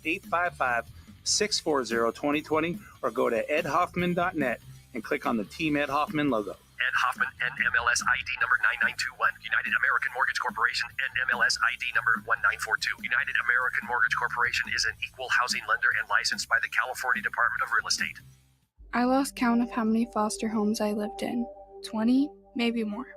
855-640-2020 or go to edhoffman.net and click on the Team Ed Hoffman logo. Ed Hoffman, NMLS ID number 9921. United American Mortgage Corporation, NMLS ID number 1942. United American Mortgage Corporation is an equal housing lender and licensed by the California Department of Real Estate. I lost count of how many foster homes I lived in. 20, maybe more.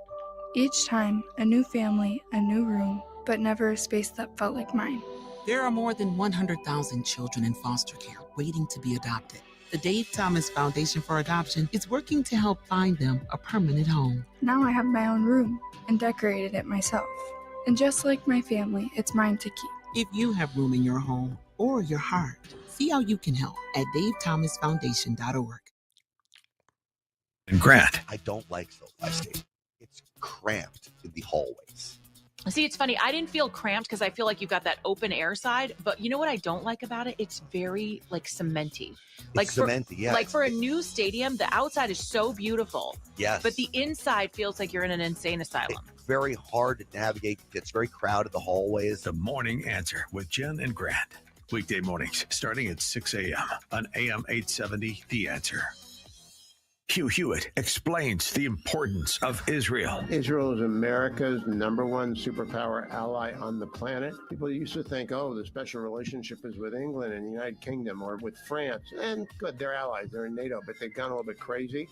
Each time, a new family, a new room, but never a space that felt like mine. There are more than 100,000 children in foster care waiting to be adopted. The Dave Thomas Foundation for Adoption is working to help find them a permanent home. Now I have my own room and decorated it myself. And just like my family, it's mine to keep. If you have room in your home or your heart, see how you can help at davethomasfoundation.org. And Grant. I don't like SoFi Stadium. It's cramped in the hallways. See, it's funny. I didn't feel cramped because I feel like you've got that open air side. But you know what I don't like about it? It's very like cementy. Cementy, yeah. Like for a new stadium, the outside is so beautiful. Yes. But the inside feels like you're in an insane asylum. It's very hard to navigate. It's very crowded, the hallways. The Morning Answer with Jen and Grant. Weekday mornings starting at 6 a.m. on AM 870, The Answer. Hugh Hewitt explains the importance of Israel. Israel is America's #1 superpower ally on the planet. People used to think, oh, the special relationship is with England and the United Kingdom or with France. And good, they're allies. They're in NATO, but they've gone a little bit crazy.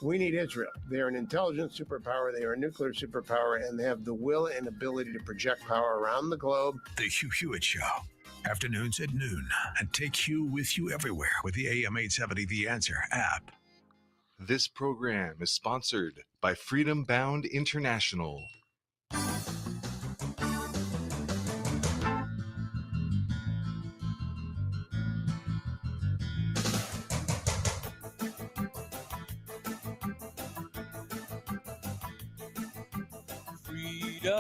We need Israel. They're an intelligence superpower. They are a nuclear superpower, and they have the will and ability to project power around the globe. The Hugh Hewitt Show. Afternoons at noon. And take Hugh with you everywhere with the AM 870 The Answer app. This program is sponsored by Freedom Bound International. Freedom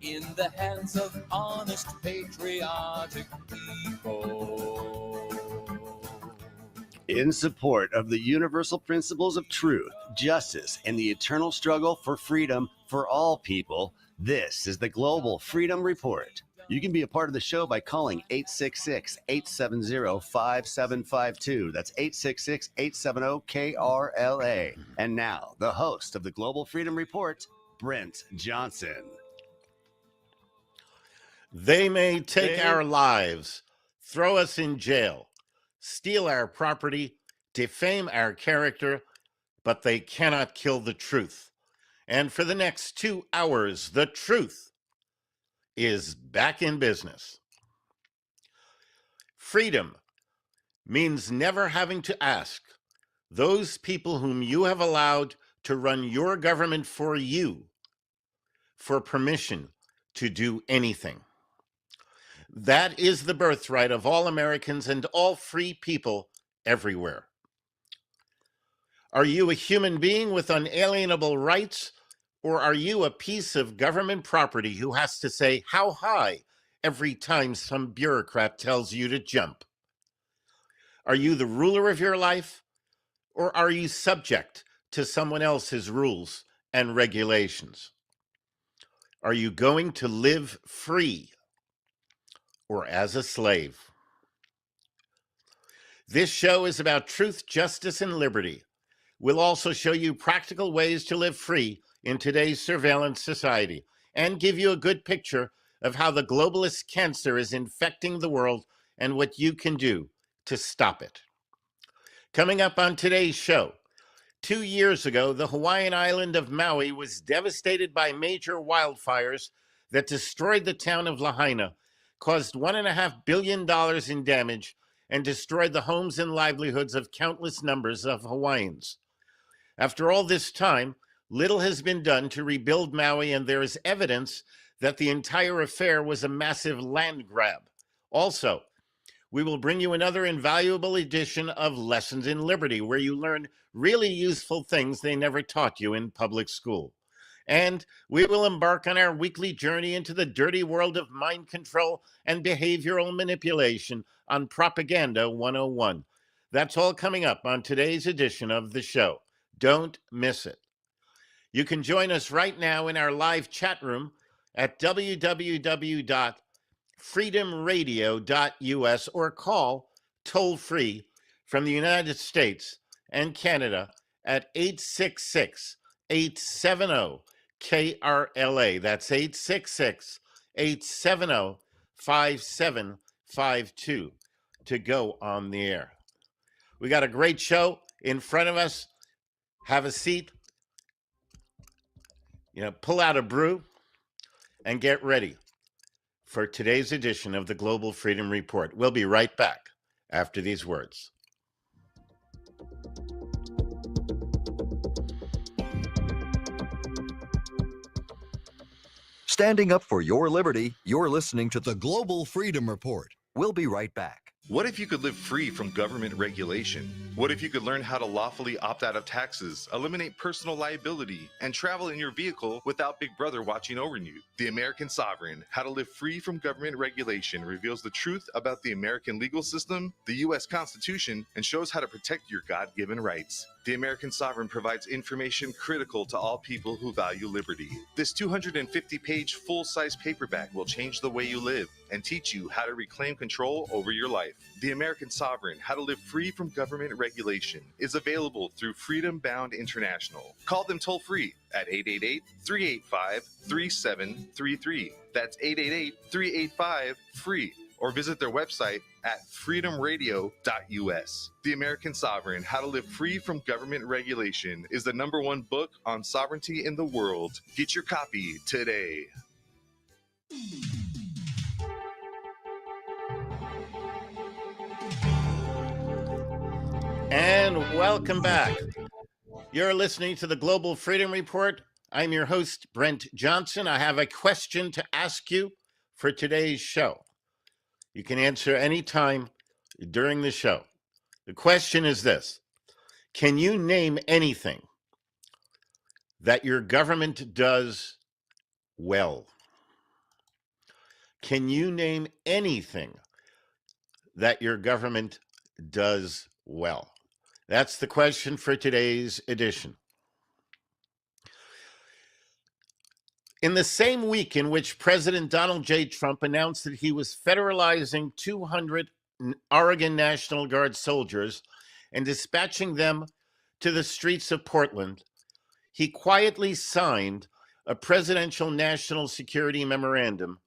in the hands of honest, patriotic people. In support of the universal principles of truth, justice, and the eternal struggle for freedom for all people, this is the Global Freedom Report. You can be a part of the show by calling 866-870-5752. That's 866-870-KRLA. And now, the host of the Global Freedom Report, Brent Johnson. They may take our lives, throw us in jail, steal our property, defame our character, but they cannot kill the truth. And for the next 2 hours, the truth is back in business. Freedom means never having to ask those people whom you have allowed to run your government for you for permission to do anything. That is the birthright of all Americans and all free people everywhere. Are you a human being with unalienable rights, or are you a piece of government property who has to say how high every time some bureaucrat tells you to jump? Are you the ruler of your life, or are you subject to someone else's rules and regulations? Are you going to live free or as a slave? This show is about truth, justice, and liberty. We'll also show you practical ways to live free in today's surveillance society and give you a good picture of how the globalist cancer is infecting the world and what you can do to stop it. Coming up on today's show, 2 years ago, the Hawaiian island of Maui was devastated by major wildfires that destroyed the town of Lahaina, caused $1.5 billion in damage, and destroyed the homes and livelihoods of countless numbers of Hawaiians. After all this time, little has been done to rebuild Maui, and there is evidence that the entire affair was a massive land grab. Also, we will bring you another invaluable edition of Lessons in Liberty, where you learn really useful things they never taught you in public school. And we will embark on our weekly journey into the dirty world of mind control and behavioral manipulation on Propaganda 101. That's all coming up on today's edition of the show. Don't miss it. You can join us right now in our live chat room at www.freedomradio.us or call toll-free from the United States and Canada at 866-870-KRLA. That's 866-870-5752 to go on the air. We got a great show in front of us. Have a seat, pull out a brew, and get ready for today's edition of the Global Freedom Report. We'll be right back after these words. Standing up for your liberty, you're listening to the Global Freedom Report. We'll be right back. What if you could live free from government regulation? What if you could learn how to lawfully opt out of taxes, eliminate personal liability, and travel in your vehicle without Big Brother watching over you? The American Sovereign, How to Live Free from Government Regulation, reveals the truth about the American legal system, the U.S. Constitution, and shows how to protect your God-given rights. The American Sovereign provides information critical to all people who value liberty. This 250-page full-size paperback will change the way you live and teach you how to reclaim control over your life. The American Sovereign, How to Live Free from Government Regulation, is available through Freedom Bound International. Call them toll-free at 888-385-3733. That's 888-385-FREE. Or visit their website at freedomradio.us. The American Sovereign, How to Live Free from Government Regulation is the #1 book on sovereignty in the world. Get your copy today. And welcome back. You're listening to the Global Freedom Report. I'm your host, Brent Johnson. I have a question to ask you for today's show. You can answer anytime during the show. The question is this: can you name anything that your government does well? Can you name anything that your government does well? That's the question for today's edition. In the same week in which President Donald J. Trump announced that he was federalizing 200 Oregon National Guard soldiers and dispatching them to the streets of Portland, he quietly signed a presidential national security memorandum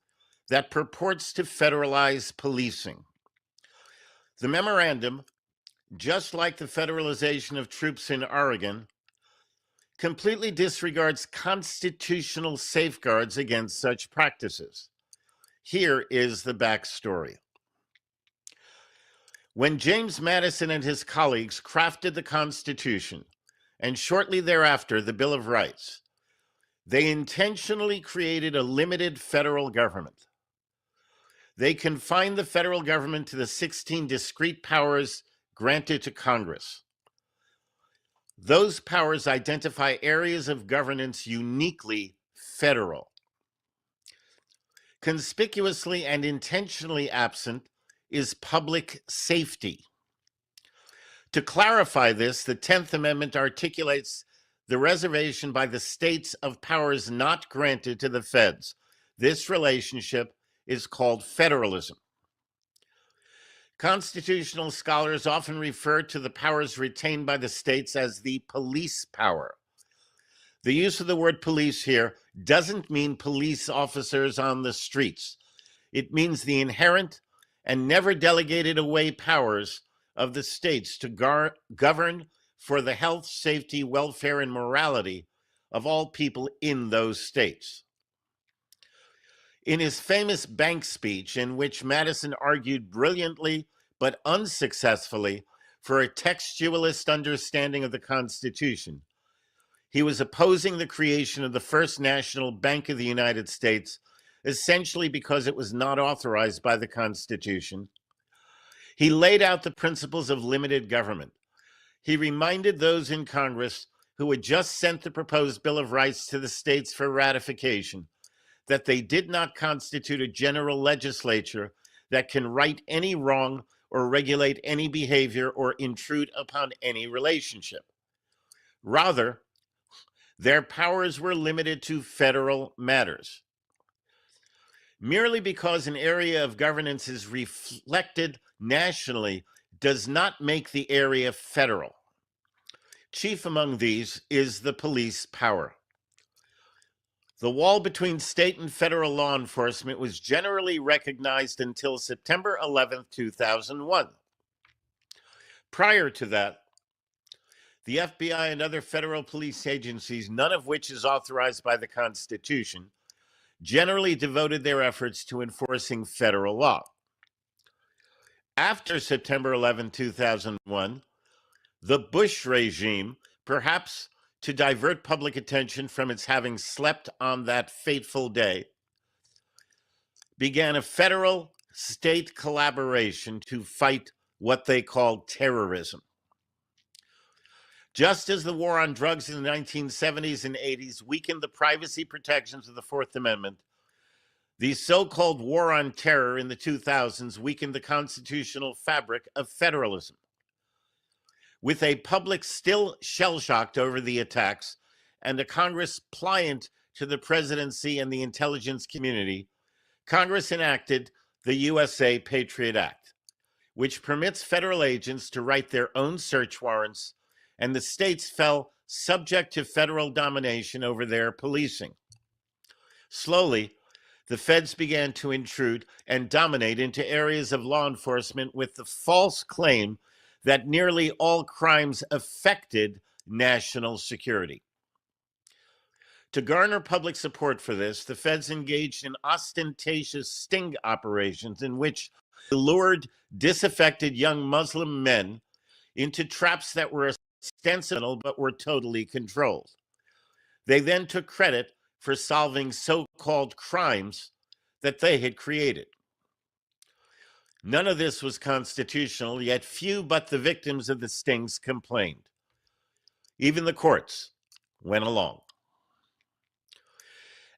that purports to federalize policing. The memorandum, just like the federalization of troops in Oregon, completely disregards constitutional safeguards against such practices. Here is the backstory. When James Madison and his colleagues crafted the Constitution, and shortly thereafter the Bill of Rights, they intentionally created a limited federal government. They confined the federal government to the 16 discrete powers granted to Congress. Those powers identify areas of governance uniquely federal. Conspicuously and intentionally absent is public safety. To clarify this, the 10th Amendment articulates the reservation by the states of powers not granted to the feds. This relationship is called federalism. Constitutional scholars often refer to the powers retained by the states as the police power. The use of the word police here doesn't mean police officers on the streets. It means the inherent and never delegated away powers of the states to govern for the health, safety, welfare, and morality of all people in those states. In his famous Bank speech, in which Madison argued brilliantly but unsuccessfully for a textualist understanding of the Constitution, he was opposing the creation of the First National Bank of the United States, essentially because it was not authorized by the Constitution. He laid out the principles of limited government. He reminded those in Congress who had just sent the proposed Bill of Rights to the states for ratification that they did not constitute a general legislature that can right any wrong or regulate any behavior or intrude upon any relationship. Rather, their powers were limited to federal matters. Merely because an area of governance is reflected nationally does not make the area federal. Chief among these is the police power. The wall between state and federal law enforcement was generally recognized until September 11, 2001. Prior to that, the FBI and other federal police agencies, none of which is authorized by the Constitution, generally devoted their efforts to enforcing federal law. After September 11, 2001, the Bush regime, perhaps to divert public attention from its having slept on that fateful day, began a federal-state collaboration to fight what they called terrorism. Just as the war on drugs in the 1970s and 80s weakened the privacy protections of the Fourth Amendment, the so-called war on terror in the 2000s weakened the constitutional fabric of federalism. With a public still shell-shocked over the attacks and a Congress pliant to the presidency and the intelligence community, Congress enacted the USA Patriot Act, which permits federal agents to write their own search warrants, and the states fell subject to federal domination over their policing. Slowly, the feds began to intrude and dominate into areas of law enforcement with the false claim that nearly all crimes affected national security. To garner public support for this, the feds engaged in ostentatious sting operations in which they lured disaffected young Muslim men into traps that were ostensible but were totally controlled. They then took credit for solving so-called crimes that they had created. None of this was constitutional, yet few but the victims of the stings complained. Even the courts went along.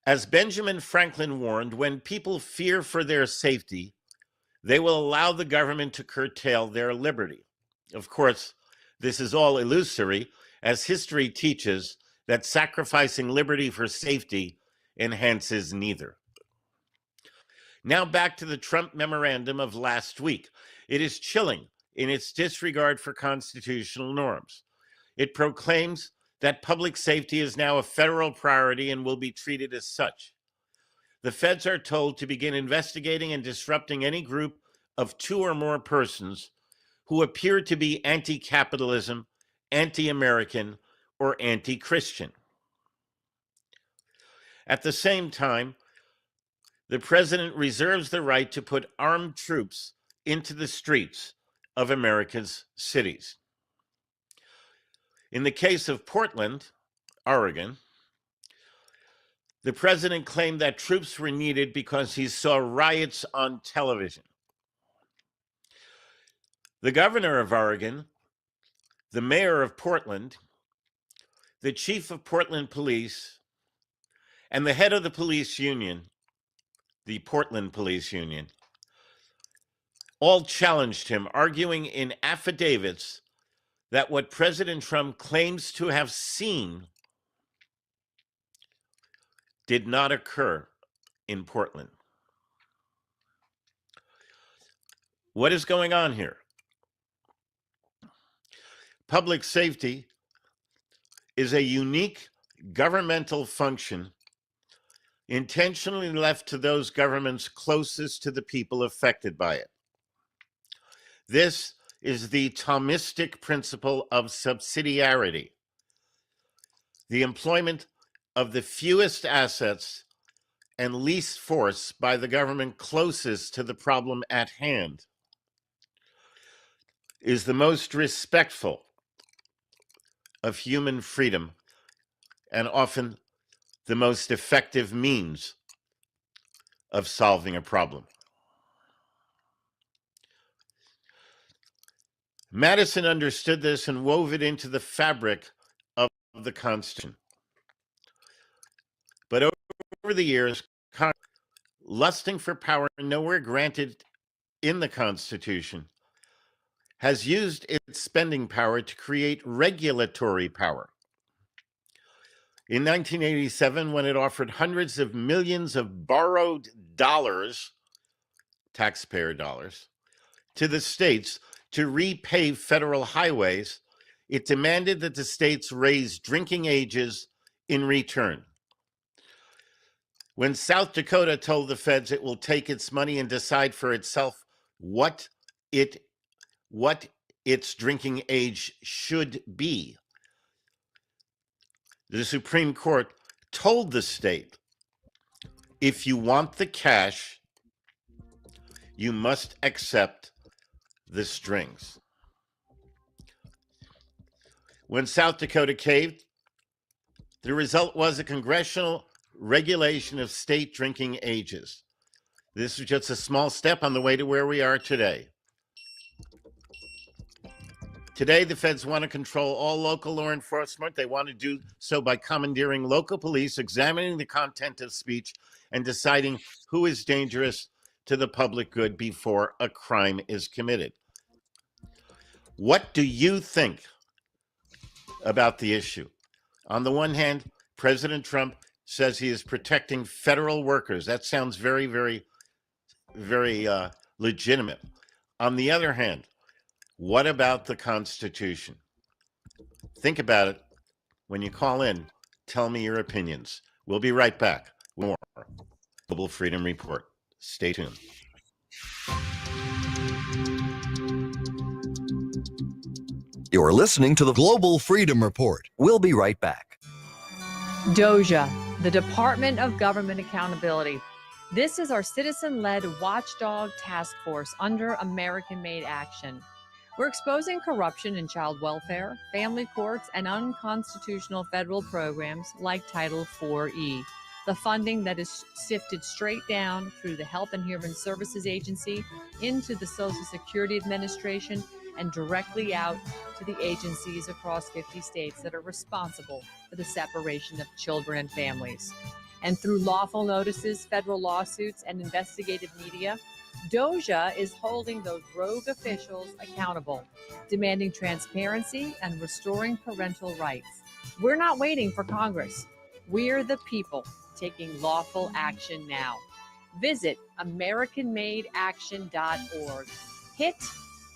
As Benjamin Franklin warned, when people fear for their safety, they will allow the government to curtail their liberty. Of course, this is all illusory, as history teaches that sacrificing liberty for safety enhances neither. Now back to the Trump memorandum of last week. It is chilling in its disregard for constitutional norms. It proclaims that public safety is now a federal priority and will be treated as such. The feds are told to begin investigating and disrupting any group of 2 or more persons who appear to be anti-capitalism, anti-American, or anti-Christian. At the same time, the president reserves the right to put armed troops into the streets of America's cities. In the case of Portland, Oregon, the president claimed that troops were needed because he saw riots on television. The governor of Oregon, the mayor of Portland, the chief of Portland Police, and the head of the police union, the Portland Police Union, all challenged him, arguing in affidavits that what President Trump claims to have seen did not occur in Portland. What is going on here? Public safety is a unique governmental function intentionally left to those governments closest to the people affected by it. This is the Thomistic principle of subsidiarity, the employment of the fewest assets and least force by the government closest to the problem at hand is the most respectful of human freedom and often the most effective means of solving a problem. Madison understood this and wove it into the fabric of the Constitution. But over the years, Congress, lusting for power nowhere granted in the Constitution, has used its spending power to create regulatory power. In 1987, when it offered hundreds of millions of borrowed dollars, taxpayer dollars, to the states to repave federal highways, it demanded that the states raise drinking ages in return. When South Dakota told the feds it will take its money and decide for itself what its drinking age should be, the Supreme Court told the state, if you want the cash, you must accept the strings. When South Dakota caved, the result was a congressional regulation of state drinking ages. This is just a small step on the way to where we are today. Today, the feds want to control all local law enforcement. They want to do so by commandeering local police, examining the content of speech, and deciding who is dangerous to the public good before a crime is committed. What do you think about the issue? On the one hand, President Trump says he is protecting federal workers. That sounds very, very, very legitimate. On the other hand, what about the Constitution? Think about it. When you call in, tell me your opinions. We'll be right back with more Global Freedom Report. Stay tuned. You're listening to the Global Freedom Report. We'll be right back. DOJA, the Department of Government Accountability. This is our citizen-led watchdog task force under American-made action. We're exposing corruption in child welfare, family courts, and unconstitutional federal programs like Title IV-E. The funding that is sifted straight down through the Health and Human Services Agency into the Social Security Administration and directly out to the agencies across 50 states that are responsible for the separation of children and families. And through lawful notices, federal lawsuits, and investigative media, DOJA is holding those rogue officials accountable, demanding transparency and restoring parental rights. We're not waiting for Congress. We're the people taking lawful action now. Visit AmericanMadeAction.org. Hit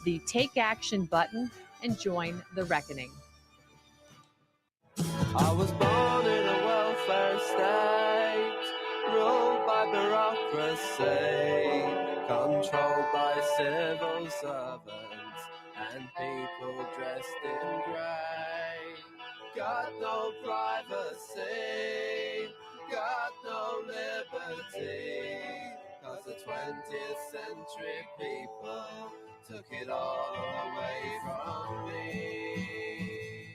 the Take Action button and join the reckoning. I was born in a welfare state, ruled by bureaucracy, controlled by civil servants and people dressed in grey. Got no privacy, got no liberty, 'cause the 20th century people took it all away from me.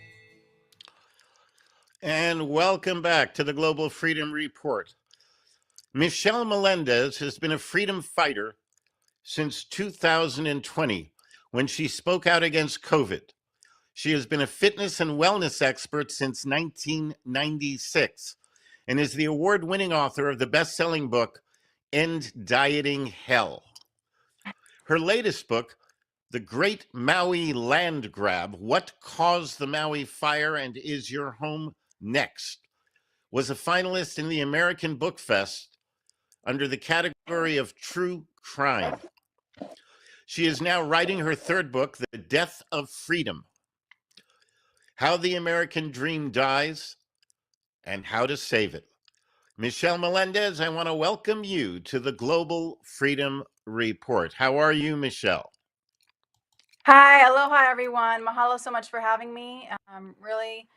And welcome back to the Global Freedom Report. Michelle Melendez has been a freedom fighter since 2020 when she spoke out against COVID. She has been a fitness and wellness expert since 1996 and is the award-winning author of the best-selling book, End Dieting Hell. Her latest book, The Great Maui Land Grab, What Caused the Maui Fire and Is Your Home Next, was a finalist in the American Book Fest under the category of true crime. She is now writing her third book, The Death of Freedom: How the American Dream Dies and How to Save It. Michelle Melendez, I want to welcome you to the Global Freedom Report. How are you, Michelle? Hi, aloha, everyone. Mahalo so much for having me. I'm really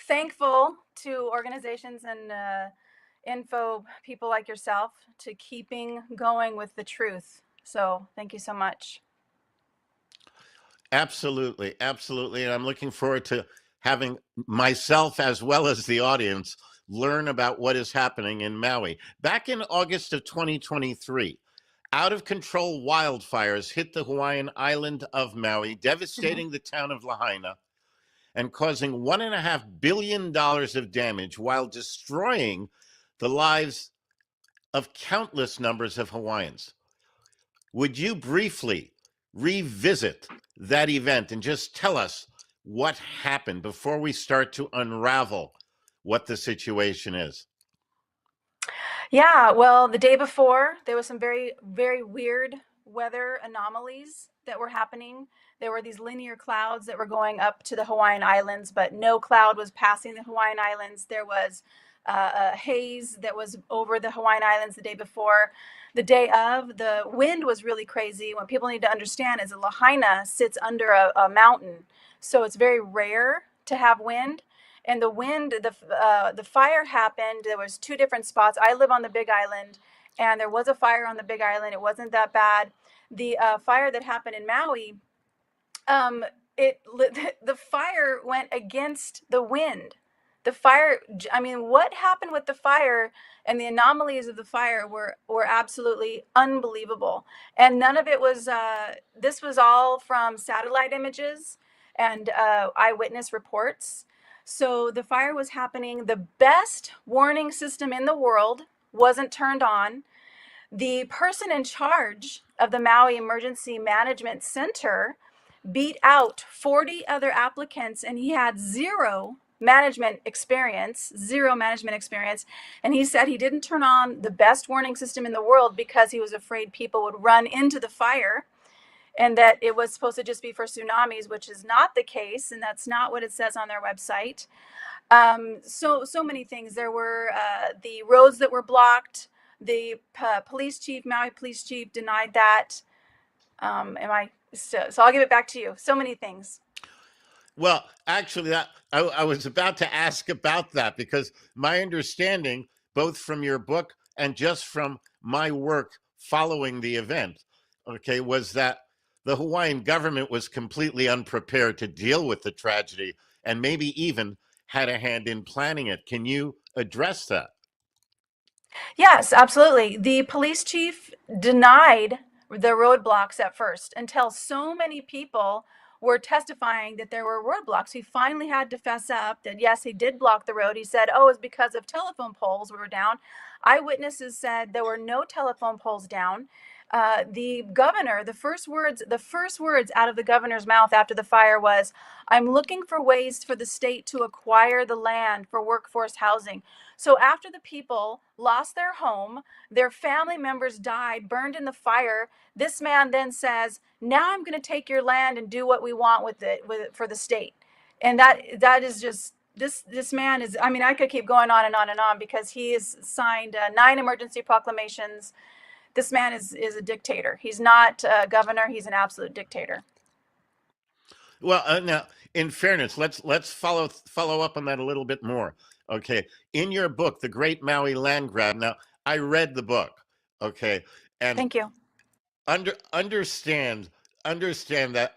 thankful to organizations and info people like yourself to keeping going with the truth. So thank you so much. Absolutely, absolutely. And I'm looking forward to having myself as well as the audience learn about what is happening in Maui. Back in August of 2023, out-of-control wildfires hit the Hawaiian island of Maui, devastating the town of Lahaina and causing $1.5 billion of damage while destroying the lives of countless numbers of Hawaiians. Would you briefly revisit that event and just tell us what happened before we start to unravel what the situation is. Yeah, well, the day before, there was some very, very weird weather anomalies that were happening. There were these linear clouds that were going up to the Hawaiian Islands, but no cloud was passing the Hawaiian Islands. There was a haze that was over the Hawaiian Islands the day before. The day of, the wind was really crazy. What people need to understand is that Lahaina sits under a mountain, so it's very rare to have wind. And the wind, the fire happened. There was two different spots. I live on the Big Island, and there was a fire on the Big Island. It wasn't that bad. The fire that happened in Maui, um, the fire went against the wind. The fire, I mean, what happened with the fire and the anomalies of the fire were absolutely unbelievable. And none of it was, this was all from satellite images and eyewitness reports. So the fire was happening. The best warning system in the world wasn't turned on. The person in charge of the Maui Emergency Management Center beat out 40 other applicants, and he had zero management experience. And he said he didn't turn on the best warning system in the world because he was afraid people would run into the fire, and that it was supposed to just be for tsunamis, which is not the case, and that's not what it says on their website. So many things. There were the roads that were blocked. The Maui police chief denied that. So I'll give it back to you. So many things. Well, actually, I was about to ask about that, because my understanding, both from your book and just from my work following the event, okay, was that the Hawaiian government was completely unprepared to deal with the tragedy and maybe even had a hand in planning it. Can you address that? Yes, absolutely. The police chief denied the roadblocks at first until so many people were testifying that there were roadblocks. He finally had to fess up that, yes, he did block the road. He said, oh, it's because of telephone poles we were down. Eyewitnesses said there were no telephone poles down. The governor, the first words out of the governor's mouth after the fire was, I'm looking for ways for the state to acquire the land for workforce housing. So after the people lost their home, their family members died, burned in the fire, this man then says, now I'm going to take your land and do what we want with it for the state. And that is just, this man is, I mean, I could keep going on and on and on, because he has signed 9 emergency proclamations. This man is a dictator. He's not a governor. He's an absolute dictator. Well, now, in fairness, let's follow up on that a little bit more. Okay, in your book, The Great Maui Land Grab. Now, I read the book. Okay, and thank you. Understand that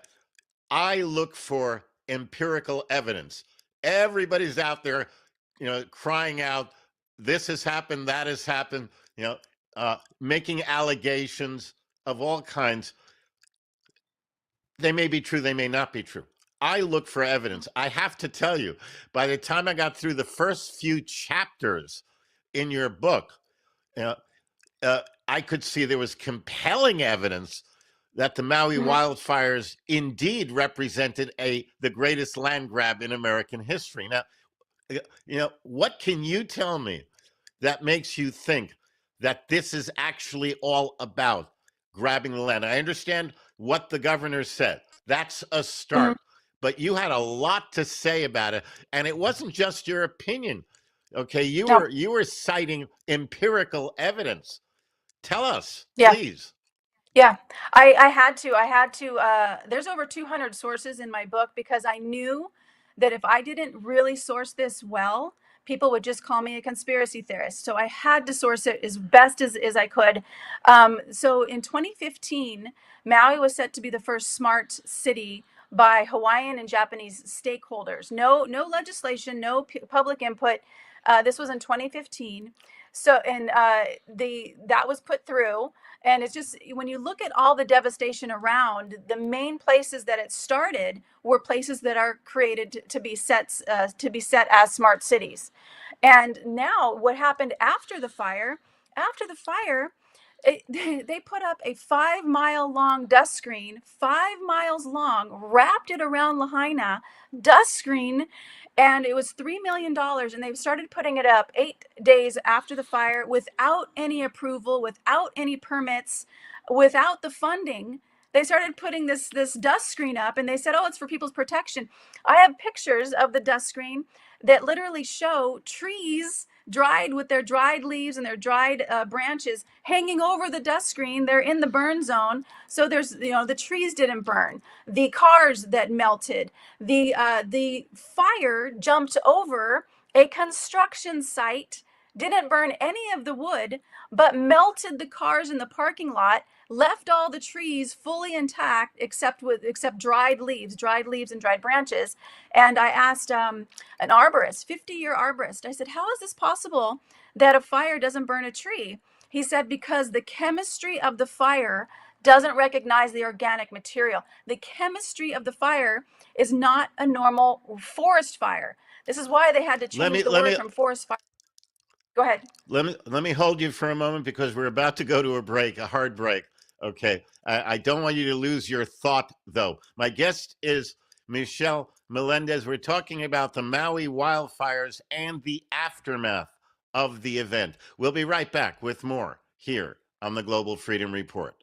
I look for empirical evidence. Everybody's out there, crying out, "This has happened, that has happened," making allegations of all kinds. They may be true, they may not be true. I look for evidence. I have to tell you, by the time I got through the first few chapters in your book, I could see there was compelling evidence that the Maui wildfires indeed represented the greatest land grab in American history. Now, what can you tell me that makes you think that this is actually all about grabbing the land? I understand what the governor said. That's a start. But you had a lot to say about it, and it wasn't just your opinion. Okay, you were citing empirical evidence. Tell us, please. Yeah, I had to. There's over 200 sources in my book, because I knew that if I didn't really source this well, people would just call me a conspiracy theorist. So I had to source it as best as I could. So in 2015, Maui was set to be the first smart city by Hawaiian and Japanese stakeholders. No legislation, no public input. This was in 2015. So, and that was put through. And it's just, when you look at all the devastation around, the main places that it started were places that are created to be set as smart cities. And now what happened after the fire? They put up a 5-mile long dust screen, 5 miles long, wrapped it around Lahaina, dust screen, And it was $3 million, and they started putting it up 8 days after the fire without any approval, without any permits, without the funding. They started putting this dust screen up, and they said, oh, it's for people's protection. I have pictures of the dust screen that literally show trees dried with their dried leaves and their dried branches hanging over the dust screen. They're in the burn zone. So there's, the trees didn't burn, the cars that melted, the fire jumped over a construction site, didn't burn any of the wood, but melted the cars in the parking lot, left all the trees fully intact except dried leaves and dried branches. And I asked an arborist, 50-year arborist, I said, how is this possible that a fire doesn't burn a tree? He said, because the chemistry of the fire doesn't recognize the organic material. The chemistry of the fire is not a normal forest fire. This is why they had to change the word from forest fire. Go ahead. Let me hold you for a moment because we're about to go to a break, a hard break. Okay. I don't want you to lose your thought, though. My guest is Michelle Melendez. We're talking about the Maui wildfires and the aftermath of the event. We'll be right back with more here on the Global Freedom Report.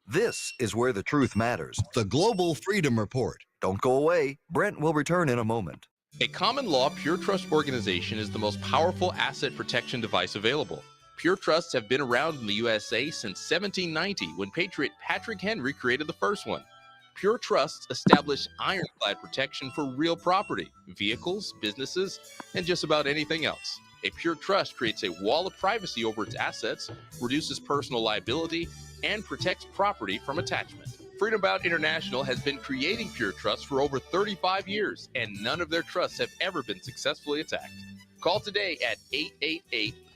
This is where the truth matters. The Global Freedom Report. Don't go away. Brent will return in a moment. A common law Pure Trust organization is the most powerful asset protection device available. Pure Trusts have been around in the USA since 1790 when Patriot Patrick Henry created the first one. Pure Trusts establish ironclad protection for real property, vehicles, businesses, and just about anything else. A Pure Trust creates a wall of privacy over its assets, reduces personal liability, and protects property from attachment. Freedom Bound International has been creating Pure Trusts for over 35 years, and none of their trusts have ever been successfully attacked. Call today at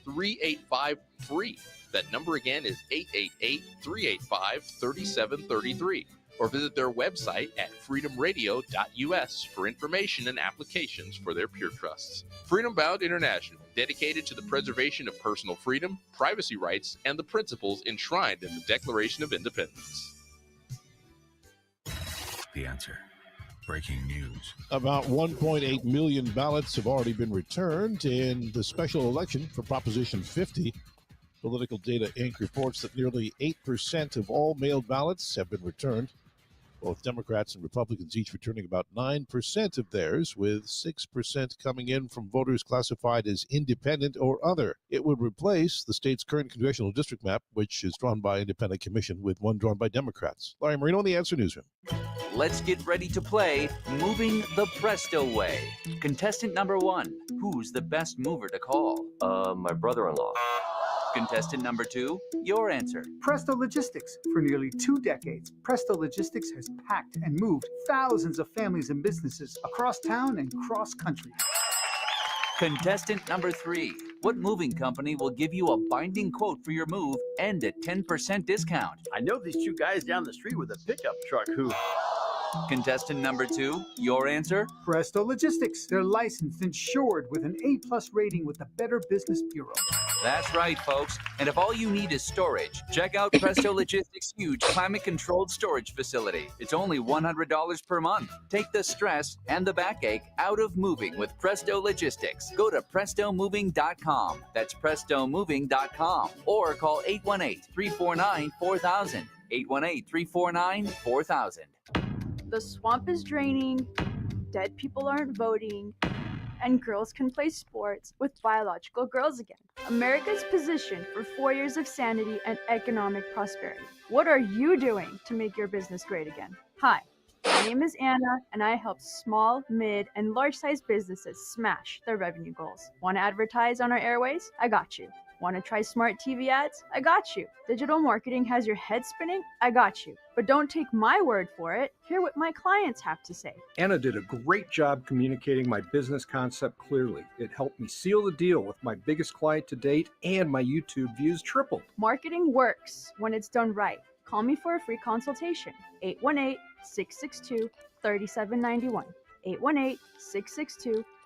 888-385-FREE. That number again is 888-385-3733. Or visit their website at freedomradio.us for information and applications for their Pure Trusts. Freedom Bound International, dedicated to the preservation of personal freedom, privacy rights, and the principles enshrined in the Declaration of Independence. The answer. Breaking news. About 1.8 million ballots have already been returned in the special election for Proposition 50. Political Data Inc. reports that nearly 8% of all mailed ballots have been returned. Both Democrats and Republicans each returning about 9% of theirs, with 6% coming in from voters classified as independent or other. It would replace the state's current congressional district map, which is drawn by independent commission, with one drawn by Democrats. Larry Marino in the Answer Newsroom. Let's get ready to play Moving the Presto Way. Contestant number 1, who's the best mover to call? My brother-in-law. Contestant number 2, your answer. Presto Logistics. For nearly 2 decades, Presto Logistics has packed and moved thousands of families and businesses across town and cross country. Contestant number 3, what moving company will give you a binding quote for your move and a 10% discount? I know these 2 guys down the street with a pickup truck who... Contestant number 2, your answer? Presto Logistics. They're licensed, insured with an A+ rating with the Better Business Bureau. That's right, folks. And if all you need is storage, check out Presto Logistics' huge climate-controlled storage facility. It's only $100 per month. Take the stress and the backache out of moving with Presto Logistics. Go to prestomoving.com. That's prestomoving.com. Or call 818-349-4000. 818-349-4000. The swamp is draining, dead people aren't voting, and girls can play sports with biological girls again. America's position for 4 years of sanity and economic prosperity. What are you doing to make your business great again? Hi, my name is Anna, and I help small, mid, and large-sized businesses smash their revenue goals. Want to advertise on our airways? I got you. Want to try smart TV ads? I got you. Digital marketing has your head spinning? I got you. But don't take my word for it. Hear what my clients have to say. Anna did a great job communicating my business concept clearly. It helped me seal the deal with my biggest client to date, and my YouTube views tripled. Marketing works when it's done right. Call me for a free consultation. 818-662-3791.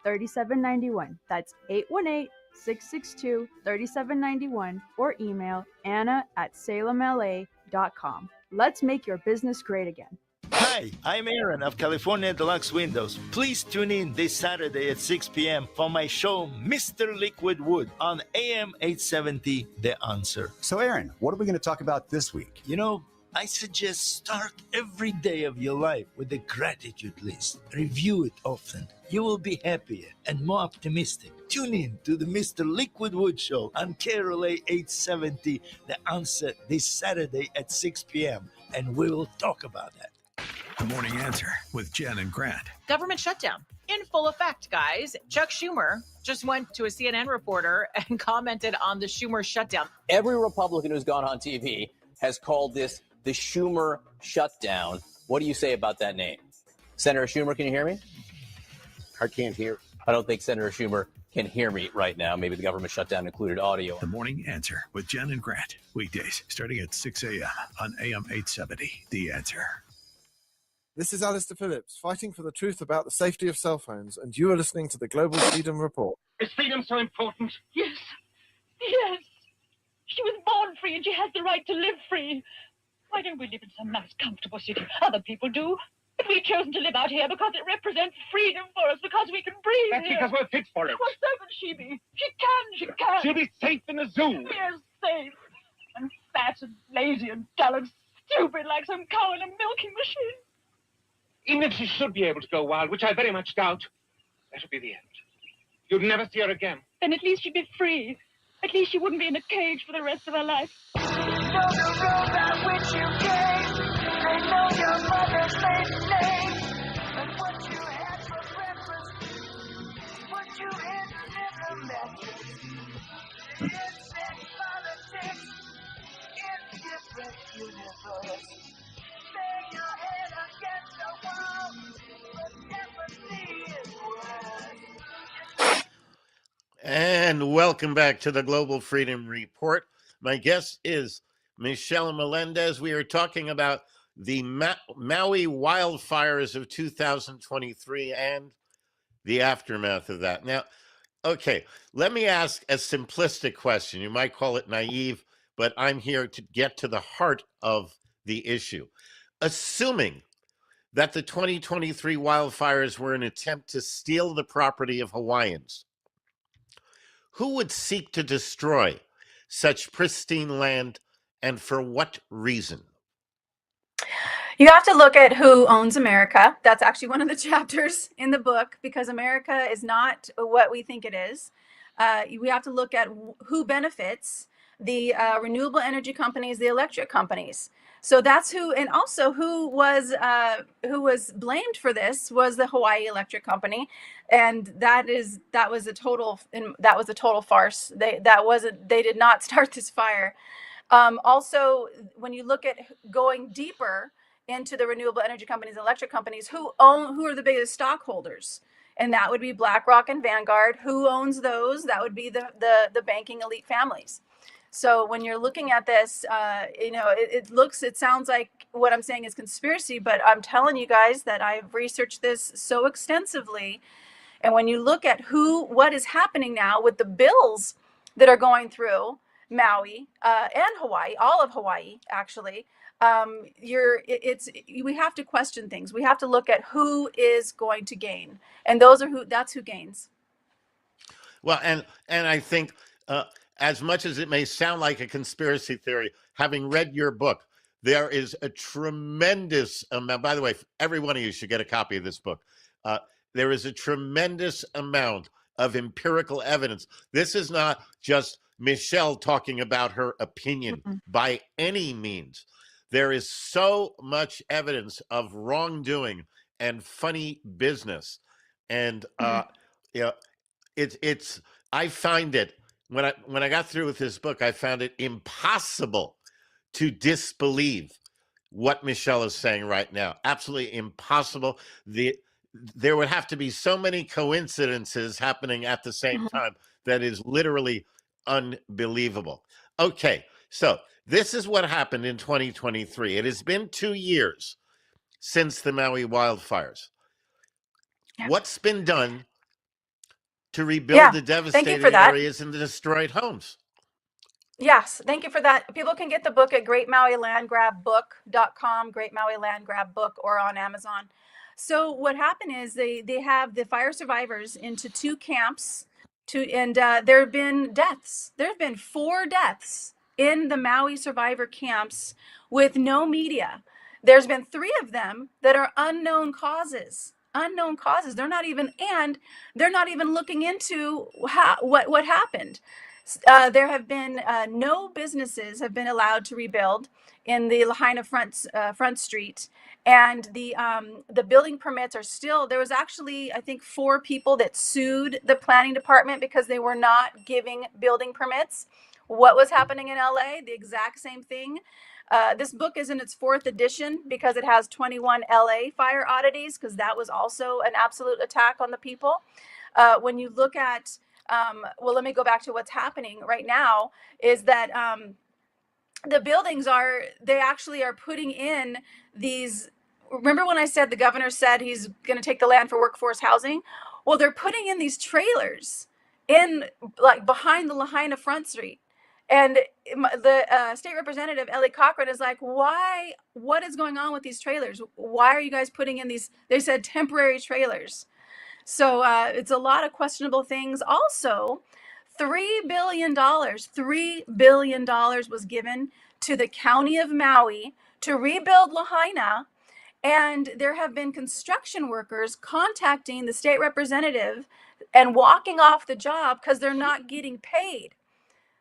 818-662-3791. That's 818-662-3791, or email Anna@salemla.com. finalist.com. Let's make your business great again. Hi, I'm Aaron of California Deluxe Windows. Please tune in this Saturday at 6 p.m. for my show, Mr. Liquid Wood, on AM 870, The Answer. So, Aaron, what are we going to talk about this week? You know, I suggest start every day of your life with a gratitude list. Review it often. You will be happier and more optimistic. Tune in to the Mr. Liquid Wood Show on KRLA 870, The Answer, this Saturday at 6 p.m. And we will talk about that. The Morning Answer with Jen and Grant. Government shutdown in full effect, guys. Chuck Schumer just went to a CNN reporter and commented on the Schumer shutdown. Every Republican who's gone on TV has called this the Schumer shutdown. What do you say about that name? Senator Schumer, can you hear me? I can't hear. I don't think Senator Schumer can hear me right now. Maybe the government shutdown included audio. The Morning Answer with Jen and Grant. Weekdays starting at 6 a.m. on AM 870. The Answer. This is Alistair Phillips, fighting for the truth about the safety of cell phones, and you are listening to the Global Freedom Report. Is freedom so important? Yes. Yes. She was born free and she has the right to live free. Why don't we live in some nice, comfortable city? Other people do. But we've chosen to live out here because it represents freedom for us, because we can breathe. That's here. because we're fit for it. Well, so can she be. She can. She'll be safe in the zoo. Yes, safe. And fat and lazy and dull and stupid like some cow in a milking machine. Even if she should be able to go wild, which I very much doubt, that'll be the end. You'd never see her again. Then at least she'd be free. At least she wouldn't be in a cage for the rest of her life. Know the road by which you came. They know your mother's maiden name. And what you had for breakfast. What you hid in the mattress. It's in politics. In different universe. Bang your head against the wall. But empathy is worse. And welcome back to the Global Freedom Report. My guest is Michelle Melendez. We are talking about the Maui wildfires of 2023 and the aftermath of that. Now, okay, let me ask a simplistic question. You might call it naive, but I'm here to get to the heart of the issue. Assuming that the 2023 wildfires were an attempt to steal the property of Hawaiians, who would seek to destroy such pristine land, and for what reason? You have to look at who owns America. That's actually one of the chapters in the book, because America is not what we think it is. We have to look at who benefits: the renewable energy companies, the electric companies. So that's who, and also who was blamed for this was the Hawaii Electric Company, and that was a total farce. They did not start this fire. Also, when you look at going deeper into the renewable energy companies, electric companies, who are the biggest stockholders? And that would be BlackRock and Vanguard. Who owns those? That would be the banking elite families. So when you're looking at this, it sounds like what I'm saying is conspiracy, but I'm telling you guys that I've researched this so extensively. And when you look at what is happening now with the bills that are going through Maui and Hawaii, all of Hawaii, actually, we have to question things. We have to look at who is going to gain, and that's who gains. Well, and I think as much as it may sound like a conspiracy theory, having read your book, there is a tremendous amount. By the way, every one of you should get a copy of this book. There is a tremendous amount of empirical evidence. This is not just Michelle talking about her opinion by any means. There is so much evidence of wrongdoing and funny business. And it's I find it, when I got through with this book, I found it impossible to disbelieve what Michelle is saying right now. Absolutely impossible. There would have to be so many coincidences happening at the same time that is literally unbelievable. Okay, so this is what happened in 2023. It has been 2 years since the Maui wildfires. Yeah. What's been done to rebuild the devastated areas and the destroyed homes? Yes, thank you for that. People can get the book at greatmauilandgrabbook.com, Great Maui Land Grab Book, or on Amazon. So what happened is they have the fire survivors into two camps, and there have been deaths. There have been 4 deaths in the Maui survivor camps with no media. There's been 3 of them that are unknown causes. Unknown causes. They're not even looking into what happened. There have been no businesses have been allowed to rebuild in the Lahaina front street, and the building permits are still. There was actually, I think, 4 people that sued the planning department because they were not giving building permits. What was happening in LA? The exact same thing. This book is in its 4th edition because it has 21 LA fire oddities, because that was also an absolute attack on the people. When you look at well, let me go back to what's happening right now is that the buildings they actually are putting in these. Remember when I said the governor said he's going to take the land for workforce housing? Well, they're putting in these trailers in, like, behind the Lahaina front street. And the state representative, Ellie Cochran, is like, why? What is going on with these trailers? Why are you guys putting in these? They said temporary trailers. So it's a lot of questionable things. Also, $3 billion was given to the county of Maui to rebuild Lahaina. And there have been construction workers contacting the state representative and walking off the job because they're not getting paid.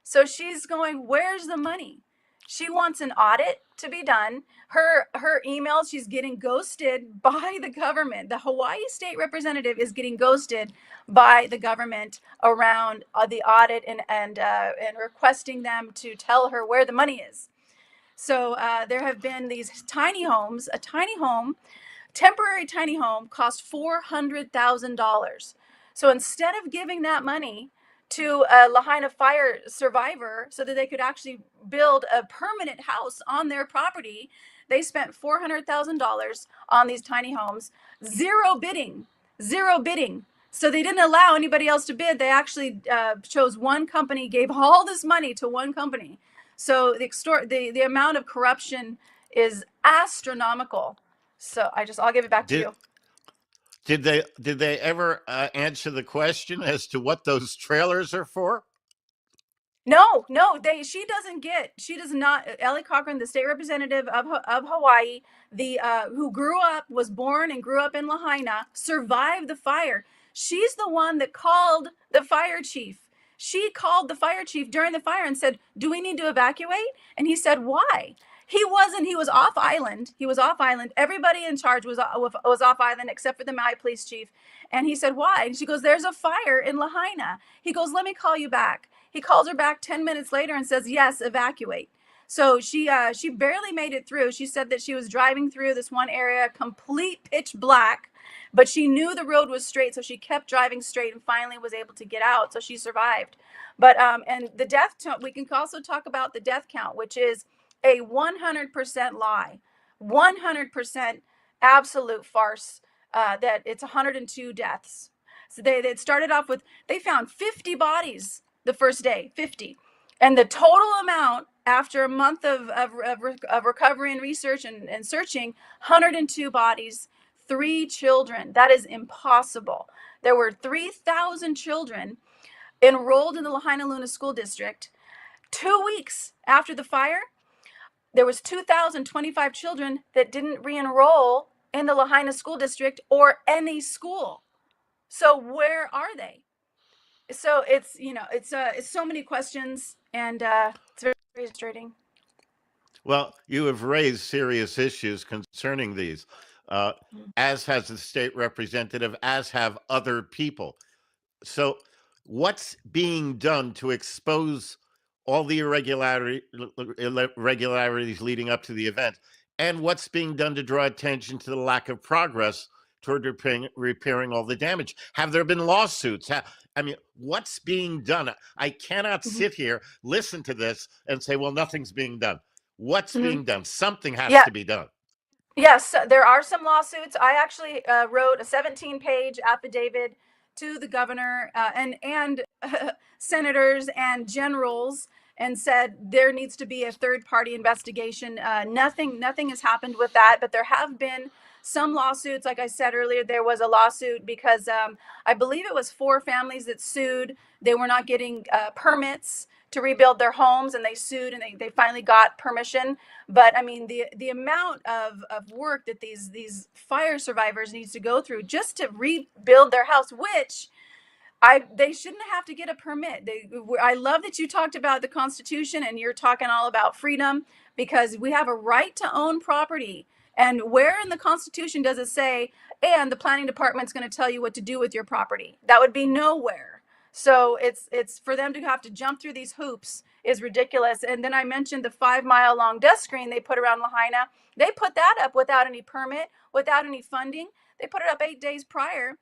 So she's going, where's the money? She wants an audit to be done. Her emails, she's getting ghosted by the government. The Hawaii state representative is getting ghosted by the government around the audit and requesting them to tell her where the money is. So there have been these tiny homes. A tiny home, temporary tiny home, cost $400,000. So instead of giving that money to a Lahaina fire survivor so that they could actually build a permanent house on their property, they spent $400,000 on these tiny homes. Zero bidding. So they didn't allow anybody else to bid. They actually chose one company, gave all this money to one company. So the amount of corruption is astronomical. So I'll give it back to you. Did they ever answer the question as to what those trailers are for? No, she does not. Ellie Cochran, the state representative of Hawaii, who was born and grew up in Lahaina, survived the fire. She's the one that called the fire chief. She called the fire chief during the fire and said, "Do we need to evacuate?" And he said, "Why?" He was off island. Everybody in charge was off island except for the Maui police chief. And he said, "Why?" And she goes, "There's a fire in Lahaina." He goes, "Let me call you back." He calls her back 10 minutes later and says, "Yes, evacuate." So she barely made it through. She said that she was driving through this one area, complete pitch black, but she knew the road was straight, so she kept driving straight and finally was able to get out. So she survived. But and the death count, we can also talk about the death count, which is a 100% lie, 100% absolute farce. That it's 102 deaths. So they started off with, they found 50 bodies the first day, 50. And the total amount after a month of recovery and research and searching, 102 bodies, 3 children. That is impossible. There were 3,000 children enrolled in the Lahaina Luna School District. 2 weeks after the fire, there was 2,025 children that didn't re-enroll in the Lahaina School District or any school. So where are they? So it's so many questions, and it's very frustrating. Well, you have raised serious issues concerning these, as has the state representative, as have other people. So, what's being done to expose all the irregularities leading up to the event, and what's being done to draw attention to the lack of progress toward repairing all the damage? Have there been lawsuits? I mean, what's being done? I cannot sit here, listen to this, and say, well, nothing's being done. What's being done? Something has to be done. Yes, there are some lawsuits. I actually wrote a 17-page affidavit to the governor and senators and generals and said there needs to be a third-party investigation. Nothing has happened with that, but there have been some lawsuits. Like I said earlier, there was a lawsuit because I believe it was 4 families that sued. They were not getting permits to rebuild their homes, and they sued, and they finally got permission. But I mean, the amount of work that these fire survivors needs to go through just to rebuild their house, which they shouldn't have to get a permit. I love that you talked about the Constitution, and you're talking all about freedom, because we have a right to own property. And where in the Constitution does it say, and the planning department's going to tell you what to do with your property? That would be nowhere. So it's for them to have to jump through these hoops is ridiculous. And then I mentioned the 5-mile long dust screen they put around Lahaina. They put that up without any permit, without any funding. They put it up 8 days prior.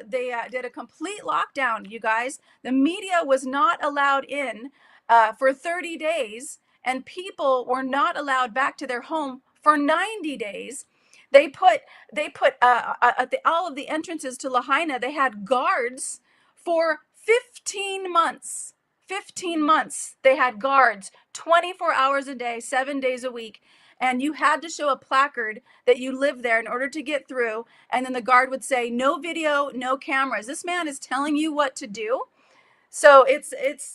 They did a complete lockdown, you guys. The media was not allowed in for 30 days, and people were not allowed back to their home for 90 days. They put at all of the entrances to Lahaina, they had guards for 15 months. 15 months they had guards 24 hours a day, 7 days a week. And you had to show a placard that you lived there in order to get through. And then the guard would say, no video, no cameras. This man is telling you what to do. So it's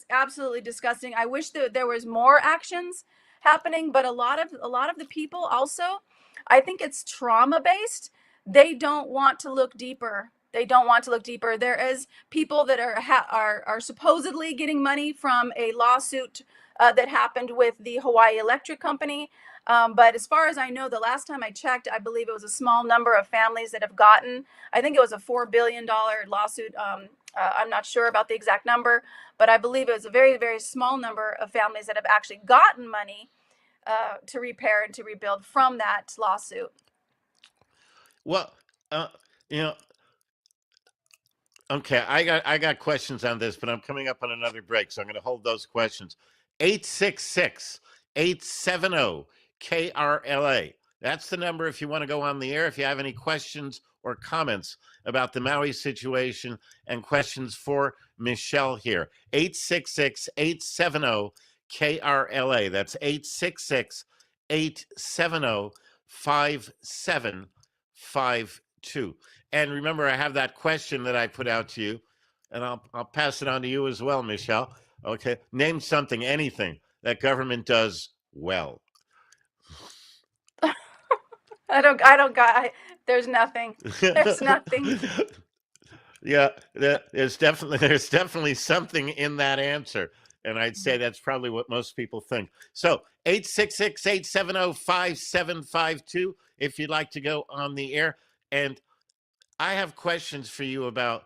absolutely disgusting. I wish that there was more actions happening, but a lot of the people also, I think it's trauma based. They don't want to look deeper. They don't want to look deeper. There is people that are supposedly getting money from a lawsuit that happened with the Hawaii Electric Company. But as far as I know, the last time I checked, I believe it was a small number of families that have gotten, I think it was a $4 billion lawsuit. I'm not sure about the exact number, but I believe it was a very, very small number of families that have actually gotten money to repair and to rebuild from that lawsuit. Well, you know, okay, I got questions on this, but I'm coming up on another break, so I'm going to hold those questions. 866-870-KRLA. That's the number if you want to go on the air, if you have any questions or comments about the Maui situation and questions for Michelle here. 866-870-KRLA. That's 866-870-5752. And remember, I have that question that I put out to you, and I'll pass it on to you as well, Michelle. Okay, name something, anything that government does well. There's nothing. There's nothing. Yeah, there's definitely something in that answer. And I'd say that's probably what most people think. So 866-870-5752 if you'd like to go on the air. And I have questions for you about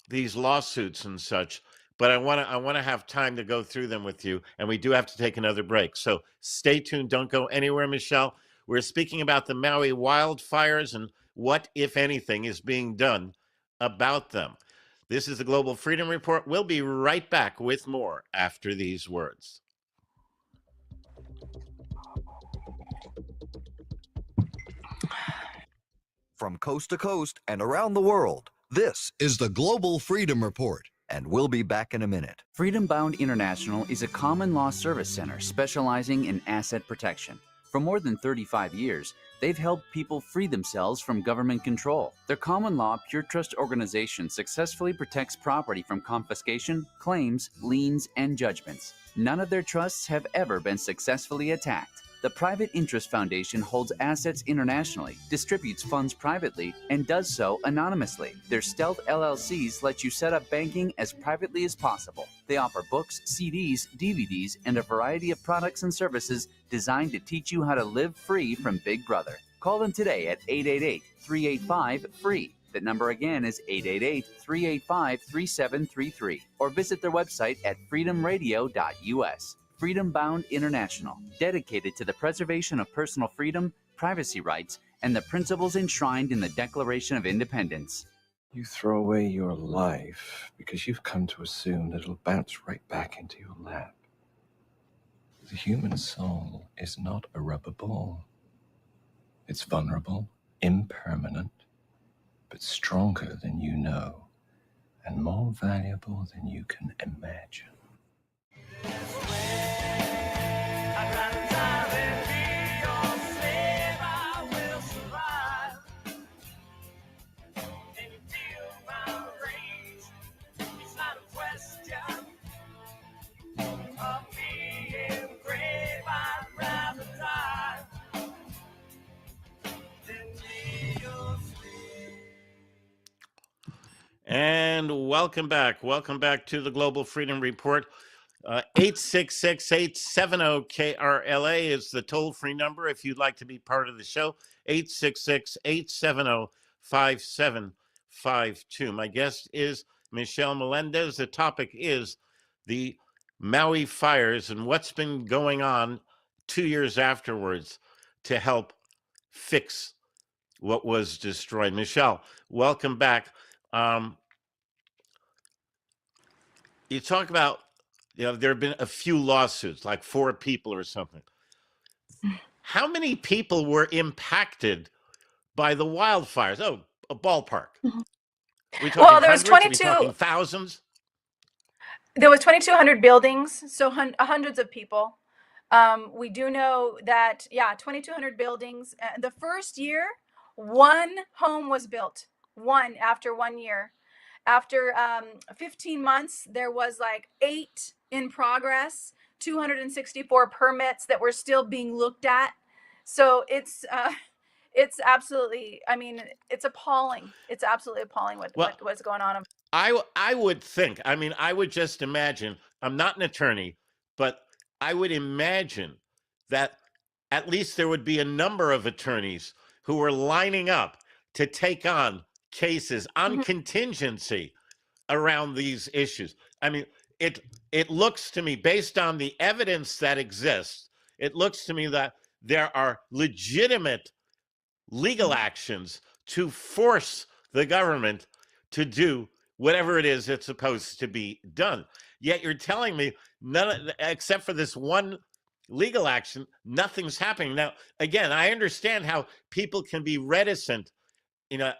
these lawsuits and such, but I want to have time to go through them with you, and we do have to take another break. So stay tuned. Don't go anywhere, Michelle. We're speaking about the Maui wildfires and what, if anything, is being done about them. This is the Global Freedom Report. We'll be right back with more after these words. From coast to coast and around the world, this is the Global Freedom Report, and we'll be back in a minute. Freedom Bound International is a common law service center specializing in asset protection. For more than 35 years, they've helped people free themselves from government control. Their common law Pure Trust organization successfully protects property from confiscation, claims, liens, and judgments. None of their trusts have ever been successfully attacked. The Private Interest Foundation holds assets internationally, distributes funds privately, and does so anonymously. Their stealth LLCs let you set up banking as privately as possible. They offer books, CDs, DVDs, and a variety of products and services designed to teach you how to live free from Big Brother. Call them today at 888-385-FREE. That number again is 888-385-3733. Or visit their website at freedomradio.us. Freedom Bound International, dedicated to the preservation of personal freedom, privacy rights, and the principles enshrined in the Declaration of Independence. You throw away your life because you've come to assume that it'll bounce right back into your lap. The human soul is not a rubber ball. It's vulnerable, impermanent, but stronger than you know, and more valuable than you can imagine. And welcome back. Welcome back to the Global Freedom Report. 866-870-KRLA is the toll-free number if you'd like to be part of the show. 866-870-5752. My guest is Michelle Melendez. The topic is the Maui fires and what's been going on 2 years afterwards to help fix what was destroyed. Michelle, welcome back. You talk about, there have been a few lawsuits, like 4 people or something. How many people were impacted by the wildfires? Oh, a ballpark. We talking Well, there was hundreds? Are we 22. talking thousands? There was 2,200 buildings, so hundreds of people. We do know that, 2,200 buildings. The first year, 1 home was built. After 1 year. After 15 months, there was like 8 in progress, 264 permits that were still being looked at. So it's absolutely, I mean, it's appalling. It's absolutely appalling what's going on. I would think, I would just imagine, I'm not an attorney, but I would imagine that at least there would be a number of attorneys who were lining up to take on cases on contingency around these issues. It looks to me, based on the evidence that exists, it looks to me that there are legitimate legal actions to force the government to do whatever it is that's supposed to be done. Yet you're telling me except for this one legal action, nothing's happening. Now, again, I understand how people can be reticent,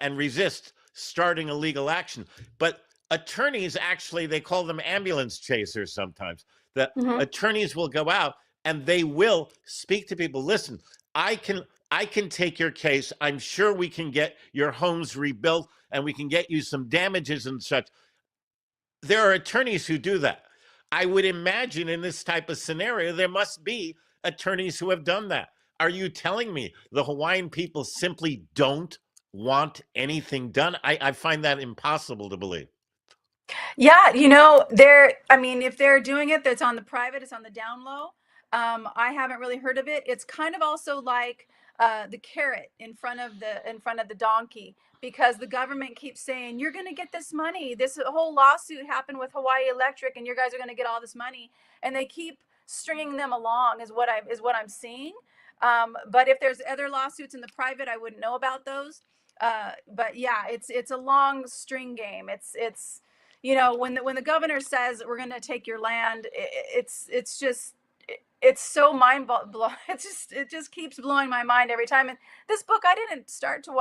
and resist starting a legal action, but attorneys, actually, they call them ambulance chasers sometimes. The attorneys will go out and they will speak to people. Listen, I can take your case. I'm sure we can get your homes rebuilt and we can get you some damages and such. There are attorneys who do that. I would imagine in this type of scenario, there must be attorneys who have done that. Are you telling me the Hawaiian people simply don't want anything done? I find that impossible to believe. Yeah, if they're doing it, that's on the private, it's on the down low. I haven't really heard of it. It's kind of also like the carrot in front of the donkey, because the government keeps saying, you're going to get this money. This whole lawsuit happened with Hawaii Electric, and you guys are going to get all this money, and they keep stringing them along, is what I'm seeing. But if there's other lawsuits in the private, I wouldn't know about those. But yeah, it's a long string game. It's when the governor says we're going to take your land, it's so mind blowing. It just keeps blowing my mind every time. And this book, I didn't start to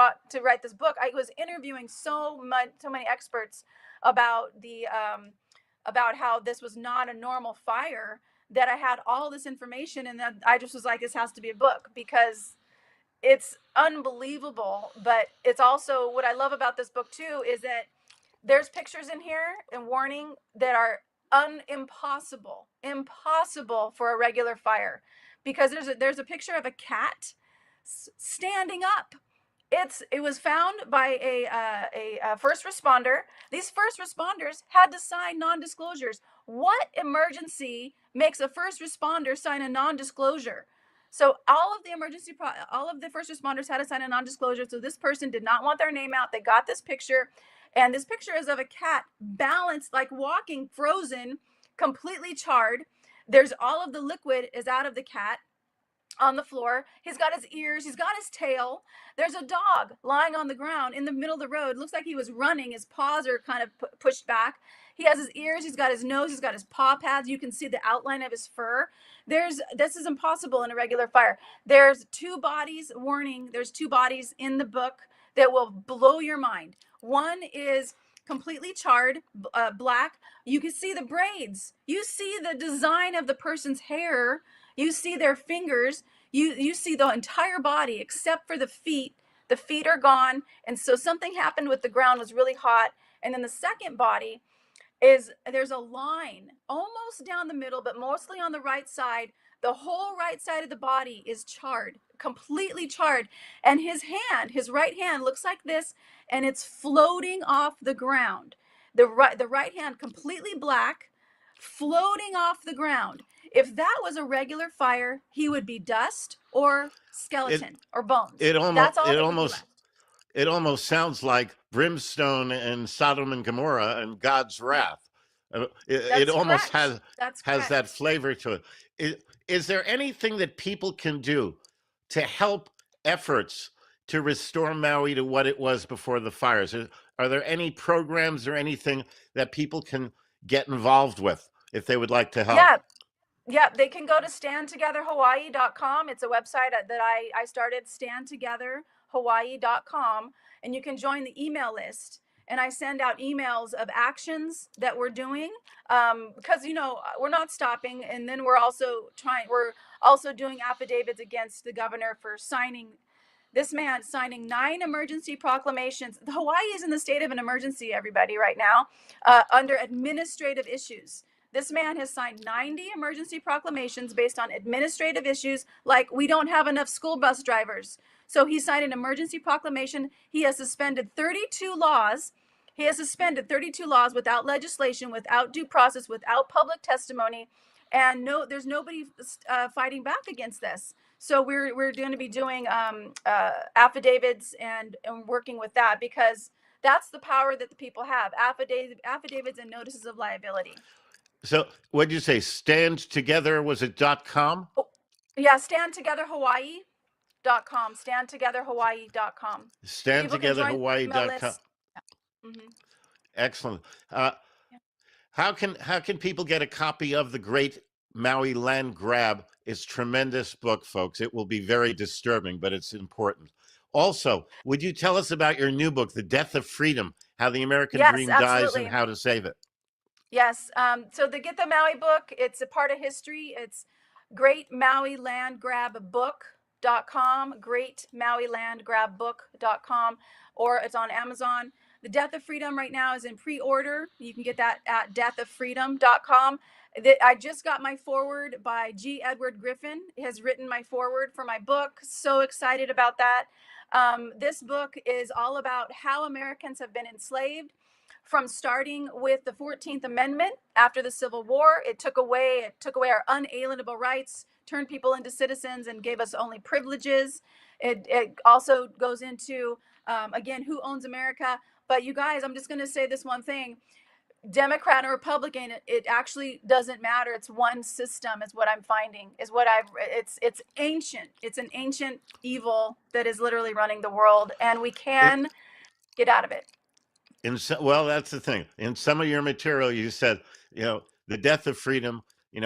write this book. I was interviewing so many experts about about how this was not a normal fire, that I had all this information, and then I just was like, this has to be a book, because it's unbelievable. But it's also, what I love about this book too is that there's pictures in here and warning that are impossible for a regular fire, because there's a picture of a cat standing up. It was found by a first responder. These first responders had to sign non-disclosures. What emergency makes a first responder sign a non-disclosure? So all of the first responders had to sign a non-disclosure. So this person did not want their name out. They got this picture, and this picture is of a cat balanced, like walking, frozen, completely charred. There's all of the liquid is out of the cat on the floor. He's got his ears, he's got his tail. There's a dog lying on the ground in the middle of the road. Looks like he was running. His paws are kind of pushed back. He has his ears, he's got his nose, he's got his paw pads. You can see the outline of his fur. This is impossible in a regular fire. There's 2 bodies, warning, there's 2 bodies in the book that will blow your mind. One is completely charred, black. You can see the braids. You see the design of the person's hair. You see their fingers. You see the entire body except for the feet. The feet are gone. And so something happened with the ground, was really hot. And then the second body there's a line almost down the middle, but mostly on the right side. The whole right side of the body is charred, completely charred. And his right hand looks like this, and it's floating off the ground. the right hand completely black, floating off the ground. If that was a regular fire, he would be dust or skeleton or bones. It almost That's all it that would be almost left. it almost sounds like brimstone and Sodom and Gomorrah and God's wrath. It That's almost correct. That's has that correct. flavor to it. Is there anything that people can do to help efforts to restore Maui to what it was before the fires? Are there any programs or anything that people can get involved with if they would like to help? Yeah. Yeah, they can go to standtogetherhawaii.com. It's a website that I started, standtogetherhawaii.com, and you can join the email list. And I send out emails of actions that we're doing, because we're not stopping. And then we're also doing affidavits against the governor for this man signing 9 emergency proclamations. Hawaii is in the state of an emergency, everybody, right now, under administrative issues. This man has signed 90 emergency proclamations based on administrative issues, like we don't have enough school bus drivers. So he signed an emergency proclamation. He has suspended 32 laws. He has suspended 32 laws without legislation, without due process, without public testimony. And there's nobody fighting back against this. So we're going to be doing affidavits and working with that, because that's the power that the people have. Affidavits and notices of liability. So what did you say? Stand Together, was it .com? Yeah, standtogetherhawaii.com. Standtogetherhawaii.com. Standtogetherhawaii.com. Mm-hmm. Excellent. How can people get a copy of The Great Maui Land Grab? It's a tremendous book, folks. It will be very disturbing, but it's important. Also, would you tell us about your new book, The Death of Freedom, How the American Dream Dies and How to Save It? Yes. So the Get the Maui book, it's a part of history. It's greatmauilandgrabbook.com, greatmauilandgrabbook.com, or it's on Amazon. The Death of Freedom right now is in pre-order. You can get that at deathoffreedom.com. I just got my foreword by G. Edward Griffin. He has written my foreword for my book. So excited about that. This book is all about how Americans have been enslaved, from starting with the 14th Amendment after the Civil War. It took away our unalienable rights, turned people into citizens, and gave us only privileges. It also goes into, again, who owns America. But you guys, I'm just going to say this one thing. Democrat or Republican, it actually doesn't matter. It's one system, is what I'm finding, it's ancient. It's an ancient evil that is literally running the world, and we can get out of it. Well, that's the thing. In some of your material, you said, the death of freedom,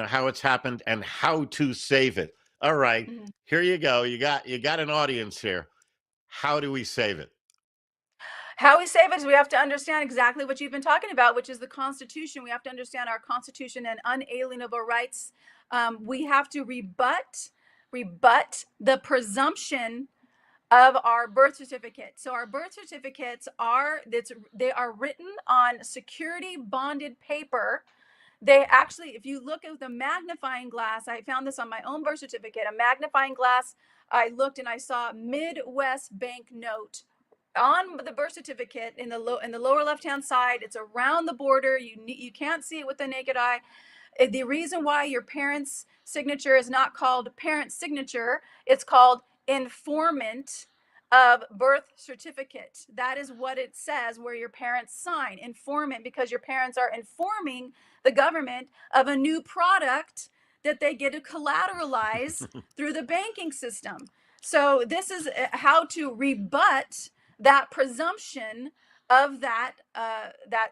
how it's happened and how to save it. All right, Here you go. You got an audience here. How do we save it? How we save it is we have to understand exactly what you've been talking about, which is the Constitution. We have to understand our Constitution and unalienable rights. We have to rebut the presumption of our birth certificate. So our birth certificates are written on security bonded paper. They actually, if you look at the magnifying glass, I found this on my own birth certificate, a magnifying glass. I looked and I saw Midwest Bank note on the birth certificate in the lower left-hand side. It's around the border. You can't see it with the naked eye. The reason why your parent's signature is not called parent signature, it's called informant of birth certificate. That is what it says, where your parents sign. Informant, because your parents are informing the government of a new product that they get to collateralize through the banking system. So this is how to rebut that presumption of that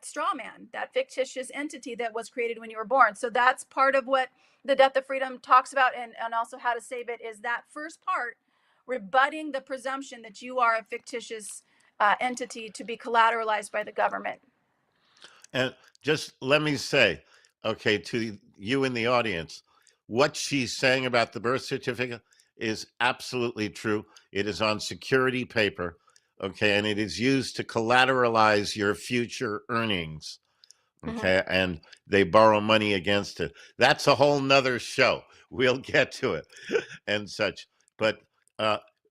straw man, that fictitious entity that was created when you were born. So that's part of what the Death of Freedom talks about, and also how to save it, is that first part, rebutting the presumption that you are a fictitious entity to be collateralized by the government. And just let me say, okay, to you in the audience, what she's saying about the birth certificate is absolutely true. It is on security paper, okay, and it is used to collateralize your future earnings, okay, and they borrow money against it. That's a whole nother show. We'll get to it and such. But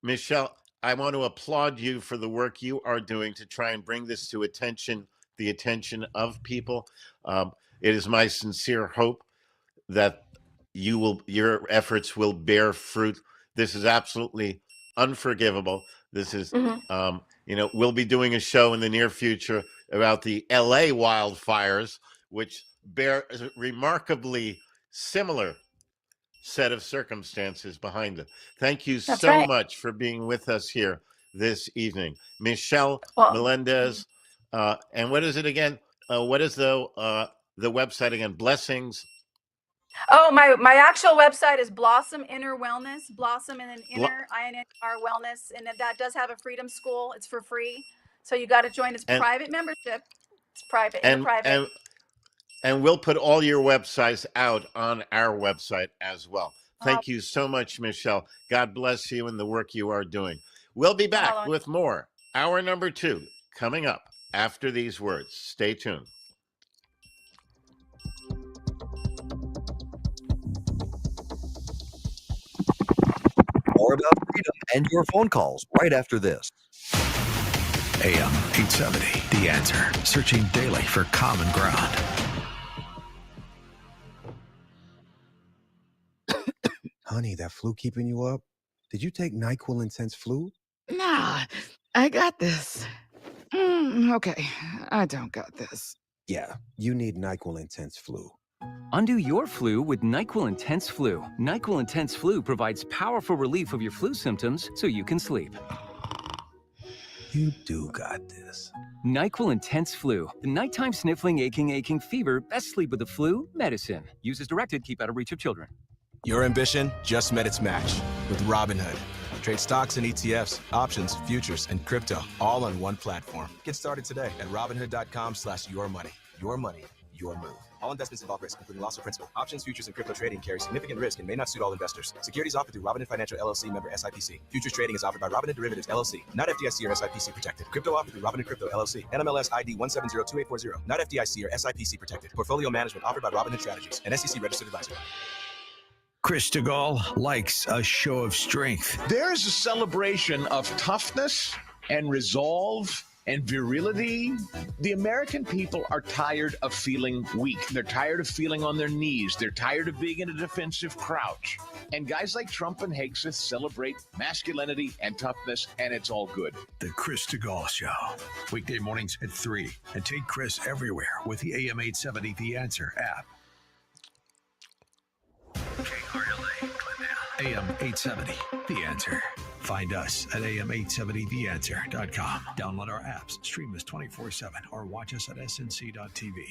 Michelle, I want to applaud you for the work you are doing to try and bring this to attention the attention of people. It is my sincere hope that your efforts will bear fruit. This is absolutely unforgivable. This is, we'll be doing a show in the near future about the LA wildfires, which bear a remarkably similar set of circumstances behind it. Thank you so much for being with us here this evening. Michelle Melendez. And what is it again? What is the website again? Blessings. Oh, my actual website is Blossom Inner Wellness. Blossom and then Inner INNR Wellness, and that does have a Freedom School. It's for free, so you got to join. It's private membership. It's private. And we'll put all your websites out on our website as well. Thank you so much, Michelle. God bless you and the work you are doing. We'll be back with more. Hour number 2 coming up after these words. Stay tuned. More about freedom and your phone calls right after this. AM 870, The Answer. Searching daily for common ground. Honey, that flu keeping you up? Did you take NyQuil Intense Flu? Nah, I got this. Okay, I don't got this. Yeah, you need NyQuil Intense Flu. Undo your flu with NyQuil Intense Flu. NyQuil Intense Flu provides powerful relief of your flu symptoms so you can sleep. You do got this. NyQuil Intense Flu. The nighttime sniffling, aching fever. Best sleep with the flu medicine. Use as directed. Keep out of reach of children. Your ambition just met its match with Robinhood. Trade stocks and ETFs, options, futures, and crypto all on one platform. Get started today at Robinhood.com/yourmoney. Your money, your move. All investments involve risk, including loss of principal. Options, futures, and crypto trading carry significant risk and may not suit all investors. Securities offered through Robinhood Financial LLC, member SIPC. Futures trading is offered by Robinhood Derivatives LLC, not FDIC or SIPC protected. Crypto offered through Robinhood Crypto LLC, NMLS ID 1702840, not FDIC or SIPC protected. Portfolio management offered by Robinhood Strategies, an SEC registered advisor. Chris DeGaulle likes a show of strength. There's a celebration of toughness and resolve and virility. The American people are tired of feeling weak. They're tired of feeling on their knees. They're tired of being in a defensive crouch. And guys like Trump and Hegseth celebrate masculinity and toughness, and it's all good. The Chris DeGaulle Show. Weekday mornings at 3. And take Chris everywhere with the AM 870 The Answer app. AM 870, The Answer. Find us at am870theanswer.com. Download our apps, stream us 24/7, or watch us at snc.tv.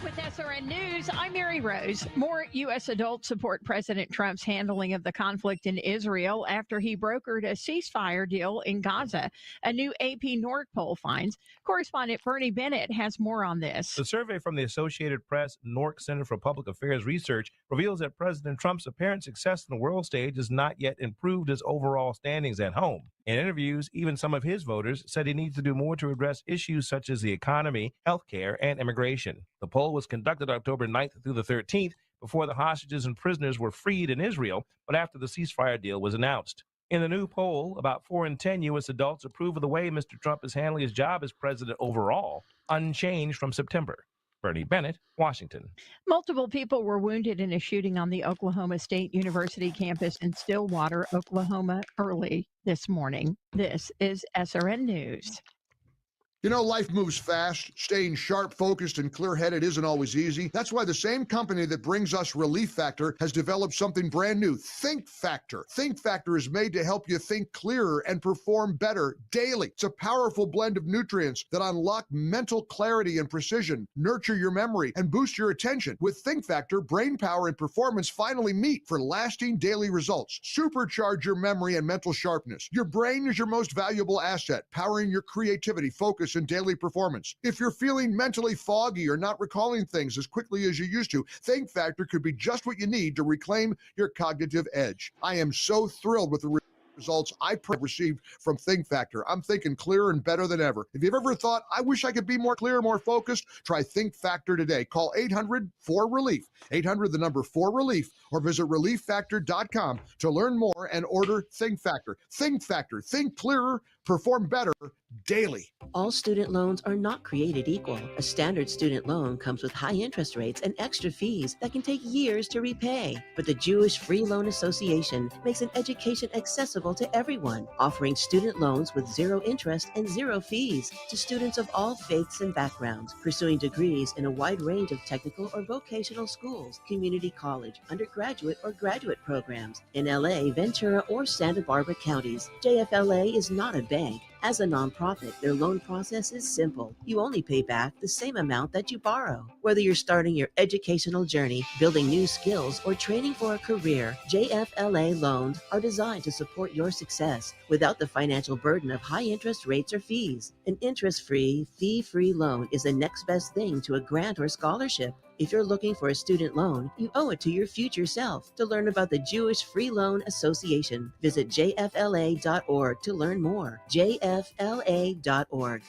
With SRN News, I'm Mary Rose. More U.S. adults support President Trump's handling of the conflict in Israel after he brokered a ceasefire deal in Gaza. A new AP North poll finds. Correspondent Bernie Bennett has more on this. The survey from the Associated Press Nork Center for Public Affairs Research reveals that President Trump's apparent success on the world stage has not yet improved his overall standings at home. In interviews, even some of his voters said he needs to do more to address issues such as the economy, healthcare, and immigration. The poll was conducted October 9th through the 13th before the hostages and prisoners were freed in Israel, but after the ceasefire deal was announced. In the new poll, about 4 in 10 U.S. adults approve of the way Mr. Trump is handling his job as president overall, unchanged from September. Bernie Bennett, Washington. Multiple people were wounded in a shooting on the Oklahoma State University campus in Stillwater, Oklahoma, early this morning. This is SRN News. You know, life moves fast. Staying sharp, focused, and clear-headed isn't always easy. That's why the same company that brings us Relief Factor has developed something brand new, Think Factor. Think Factor is made to help you think clearer and perform better daily. It's a powerful blend of nutrients that unlock mental clarity and precision, nurture your memory, and boost your attention. With Think Factor, brain power and performance finally meet for lasting daily results. Supercharge your memory and mental sharpness. Your brain is your most valuable asset, powering your creativity, focus, and daily performance. If you're feeling mentally foggy or not recalling things as quickly as you used to, Think Factor could be just what you need to reclaim your cognitive edge. I am so thrilled with the results I received from Think Factor. I'm thinking clearer and better than ever. If you've ever thought, I wish I could be more clear, more focused, try Think Factor today. Call 800-4RELIEF, 800 the number 4RELIEF, or visit relieffactor.com to learn more and order Think Factor. Think Factor, think clearer, perform better daily. All student loans are not created equal. A standard student loan comes with high interest rates and extra fees that can take years to repay. But the Jewish Free Loan Association makes an education accessible to everyone, offering student loans with zero interest and zero fees to students of all faiths and backgrounds, pursuing degrees in a wide range of technical or vocational schools, community college, undergraduate or graduate programs in LA, Ventura, or Santa Barbara counties. JFLA is not a bank. As a nonprofit, their loan process is simple. You only pay back the same amount that you borrow. Whether you're starting your educational journey, building new skills, or training for a career, JFLA loans are designed to support your success without the financial burden of high interest rates or fees. An interest-free, fee-free loan is the next best thing to a grant or scholarship. If you're looking for a student loan, you owe it to your future self. To learn about the Jewish Free Loan Association, visit jfla.org to learn more. jfla.org.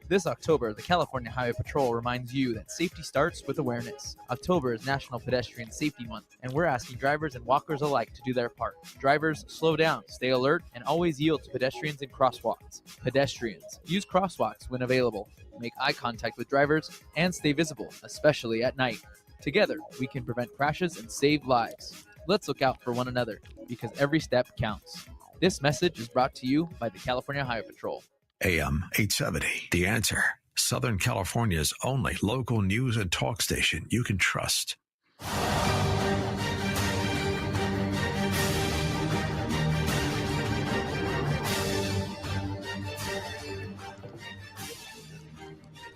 This October, the California Highway Patrol reminds you that safety starts with awareness. October is National Pedestrian Safety Month, and we're asking drivers and walkers alike to do their part. Drivers, slow down, stay alert, and always yield to pedestrians and crosswalks. Pedestrians, use crosswalks when available. Make eye contact with drivers and stay visible, especially at night. Together, we can prevent crashes and save lives. Let's look out for one another, because every step counts. This message is brought to you by the California Highway Patrol. AM 870, The Answer. Southern California's only local news and talk station you can trust.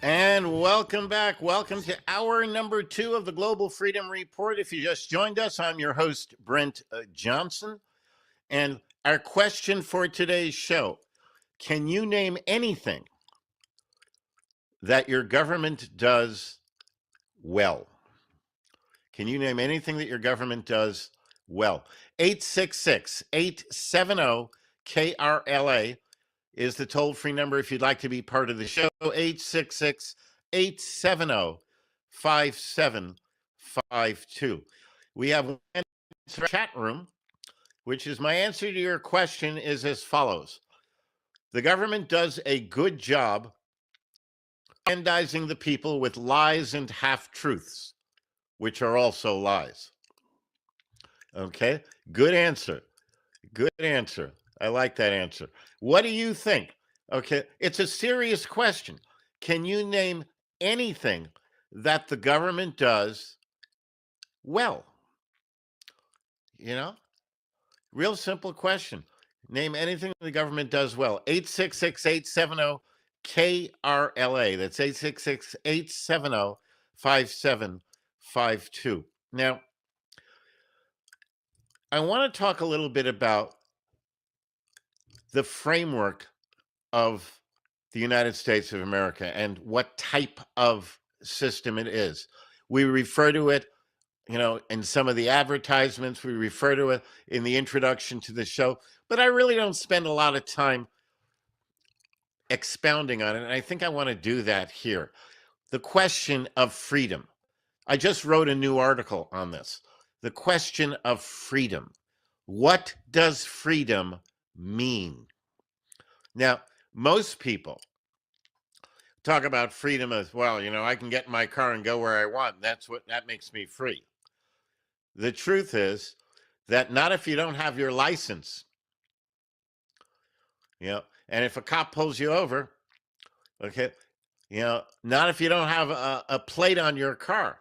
And welcome back. Welcome to hour number 2 of the Global Freedom Report. If you just joined us, I'm your host, Brent Johnson. And our question for today's show, can you name anything that your government does well? Can you name anything that your government does well? 866-870-KRLA is the toll-free number if you'd like to be part of the show. 866-870-5752. We have one chat room, which is my answer to your question is as follows. The government does a good job propagandizing the people with lies and half-truths, which are also lies. Okay, good answer. Good answer. I like that answer. What do you think? Okay, it's a serious question. Can you name anything that the government does well? You know, real simple question. Name anything the government does well. 866-870-KRLA. That's 866-870-5752. Now, I want to talk a little bit about the framework of the United States of America and what type of system it is. We refer to it, you know, in some of the advertisements, we refer to it in the introduction to the show, but I really don't spend a lot of time expounding on it, and I think I want to do that here. The question of freedom. I just wrote a new article on this. The question of freedom. What does freedom mean? Now, most people talk about freedom as, well, you know, I can get in my car and go where I want. That makes me free. The truth is that not if you don't have your license. You know, and if a cop pulls you over, okay, you know, not if you don't have a plate on your car.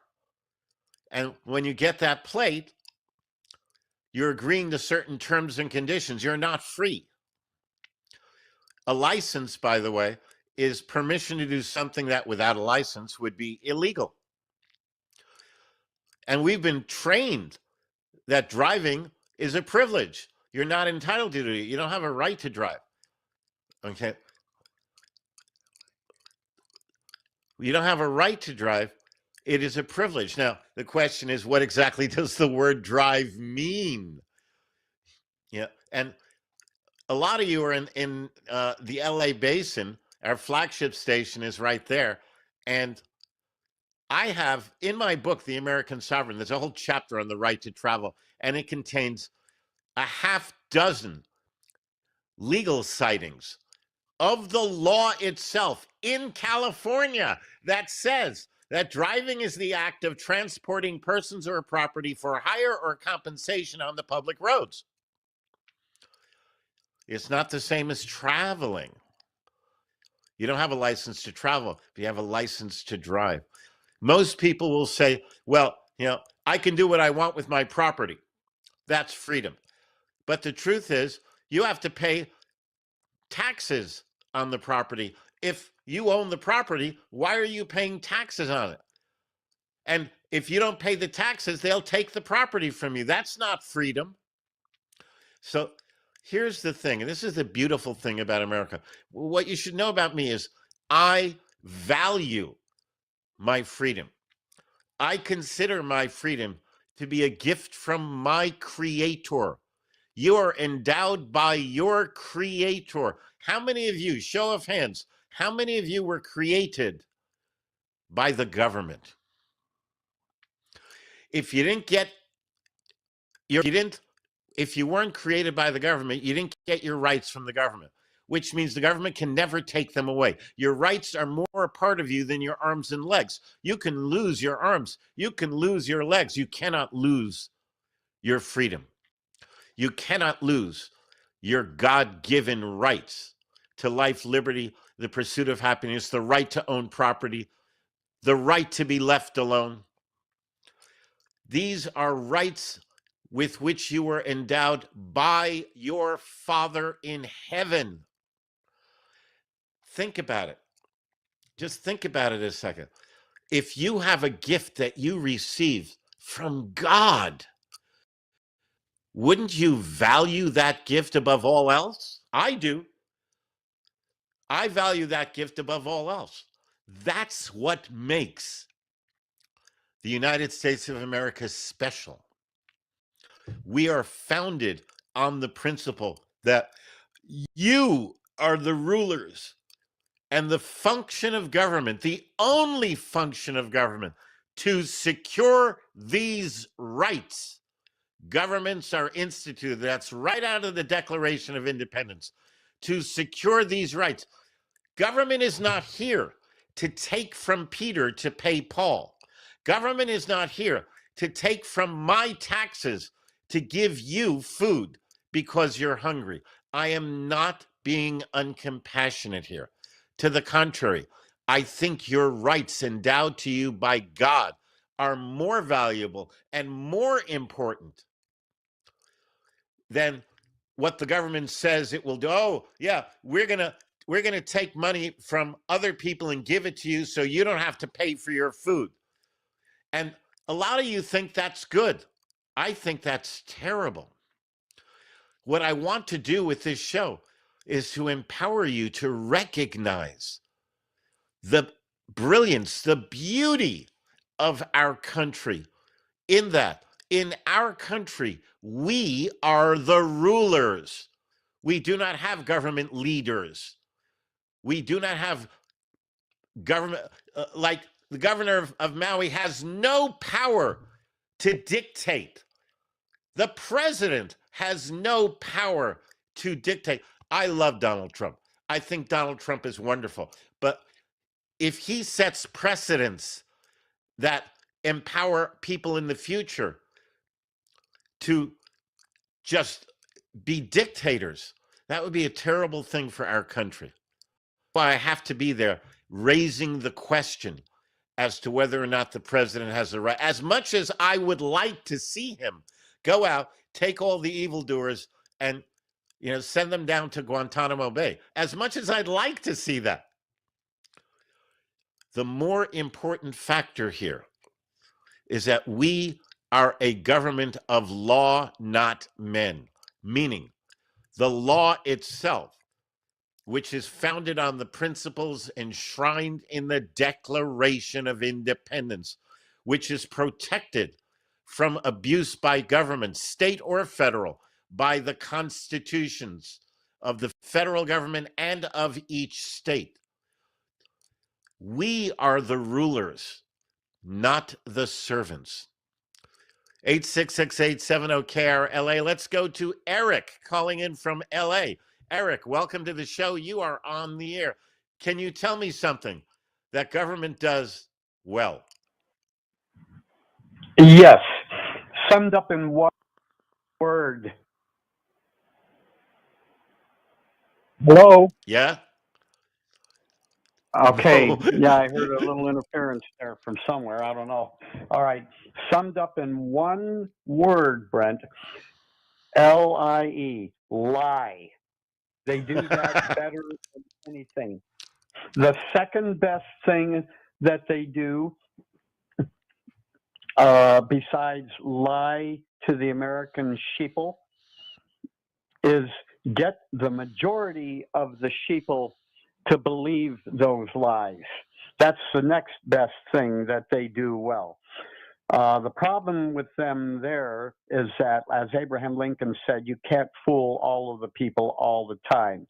And when you get that plate, you're agreeing to certain terms and conditions. You're not free. A license, by the way, is permission to do something that without a license would be illegal. And we've been trained that driving is a privilege. You're not entitled to do it. You don't have a right to drive. Okay. You don't have a right to drive. It is a privilege. Now, the question is, what exactly does the word drive mean? Yeah. And a lot of you are in the LA basin. Our flagship station is right there. And I have in my book, The American Sovereign, there's a whole chapter on the right to travel, and it contains a half dozen legal sightings of the law itself in California that says that driving is the act of transporting persons or property for hire or compensation on the public roads. It's not the same as traveling. You don't have a license to travel, but you have a license to drive. Most people will say, well, I can do what I want with my property. That's freedom. But the truth is, you have to pay taxes on the property. If you own the property, why are you paying taxes on it? And if you don't pay the taxes, they'll take the property from you. That's not freedom. So here's the thing, and this is the beautiful thing about America. What you should know about me is I value my freedom. I consider my freedom to be a gift from my Creator. You are endowed by your Creator. How many of you, show of hands, how many of you were created by the government? If you didn't get if you weren't created by the government, you didn't get your rights from the government, which means the government can never take them away. Your rights are more a part of you than your arms and legs. You can lose your arms. You can lose your legs. You cannot lose your freedom. You cannot lose your God-given rights to life, liberty, the pursuit of happiness, the right to own property, the right to be left alone. These are rights with which you were endowed by your Father in heaven. Think about it. Just think about it a second. If you have a gift that you received from God, wouldn't you value that gift above all else? I do. I value that gift above all else. That's what makes the United States of America special. We are founded on the principle that you are the rulers, and the function of government, the only function of government, to secure these rights. Governments are instituted, that's right out of the Declaration of Independence, to secure these rights. Government is not here to take from Peter to pay Paul. Government is not here to take from my taxes to give you food because you're hungry. I am not being uncompassionate here. To the contrary, I think your rights endowed to you by God are more valuable and more important than what the government says it will do. Oh, yeah, we're gonna take money from other people and give it to you so you don't have to pay for your food. And a lot of you think that's good. I think that's terrible. What I want to do with this show is to empower you to recognize the brilliance, the beauty of our country, in that in our country, we are the rulers. We do not have government leaders. We do not have government, like the governor of Maui has no power to dictate. The president has no power to dictate. I love Donald Trump. I think Donald Trump is wonderful. But if he sets precedents that empower people in the future to just be dictators, that would be a terrible thing for our country. Why I have to be there raising the question as to whether or not the president has the right. As much as I would like to see him go out, take all the evildoers and send them down to Guantanamo Bay, as much as I'd like to see that, the more important factor here is that we are a government of law, not men, meaning the law itself, which is founded on the principles enshrined in the Declaration of Independence, which is protected from abuse by government, state or federal, by the constitutions of the federal government and of each state. We are the rulers, not the servants. 866-870-KRLA. Let's go to Eric calling in from LA. Eric, welcome to the show. You are on the air. Can you tell me something that government does well? Yes. Summed up in one word. Hello? Yeah? Okay. No. Yeah, I heard a little interference there from somewhere. I don't know. All right. Summed up in one word, Brent. Lie. Lie. They do that better than anything. The second best thing that they do, besides lie to the American sheeple, is get the majority of the sheeple to believe those lies. That's the next best thing that they do well. The problem with them there is that, as Abraham Lincoln said, you can't fool all of the people all the time.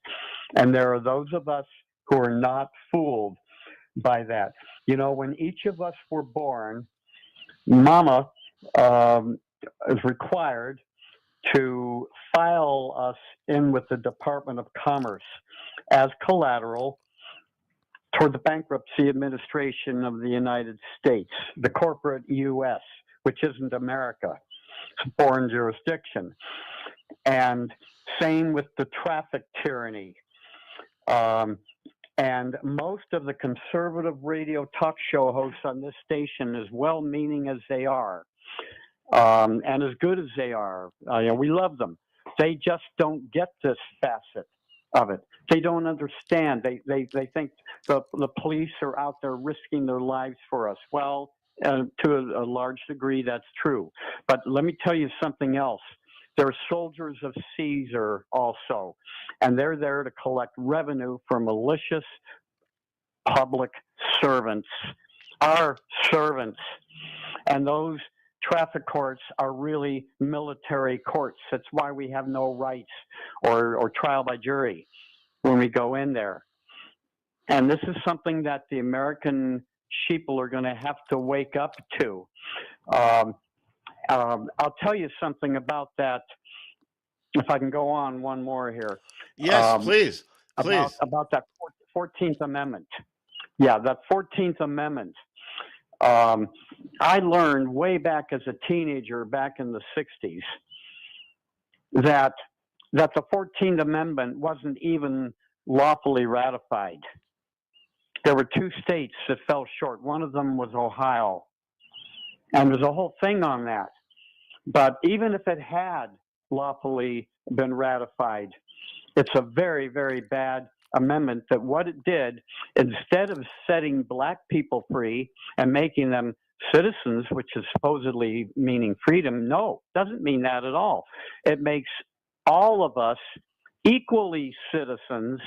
And there are those of us who are not fooled by that. You know, when each of us were born, Mama is required to file us in with the Department of Commerce as collateral toward the bankruptcy administration of the United States, the corporate U.S., which isn't America. It's a foreign jurisdiction. And same with the traffic tyranny. And most of the conservative radio talk show hosts on this station, as well-meaning as they are, and as good as they are, we love them. They just don't get this facet of it. They don't understand. They think the police are out there risking their lives for us. Well, to a large degree, that's true. But let me tell you something else. They're soldiers of Caesar also, and they're there to collect revenue for malicious public servants, our servants. And those traffic courts are really military courts. That's why we have no rights or trial by jury when we go in there. And this is something that the American sheeple are going to have to wake up to. I'll tell you something about that, if I can go on one more here. Yes, please. About that 14th Amendment. Yeah, that 14th Amendment. I learned way back as a teenager, back in the 60s, that the 14th Amendment wasn't even lawfully ratified. There were two states that fell short. One of them was Ohio. And there's a whole thing on that. But even if it had lawfully been ratified, it's a very, very bad amendment that what it did, instead of setting black people free and making them citizens, which is supposedly meaning freedom, no, doesn't mean that at all. It makes all of us equally citizens,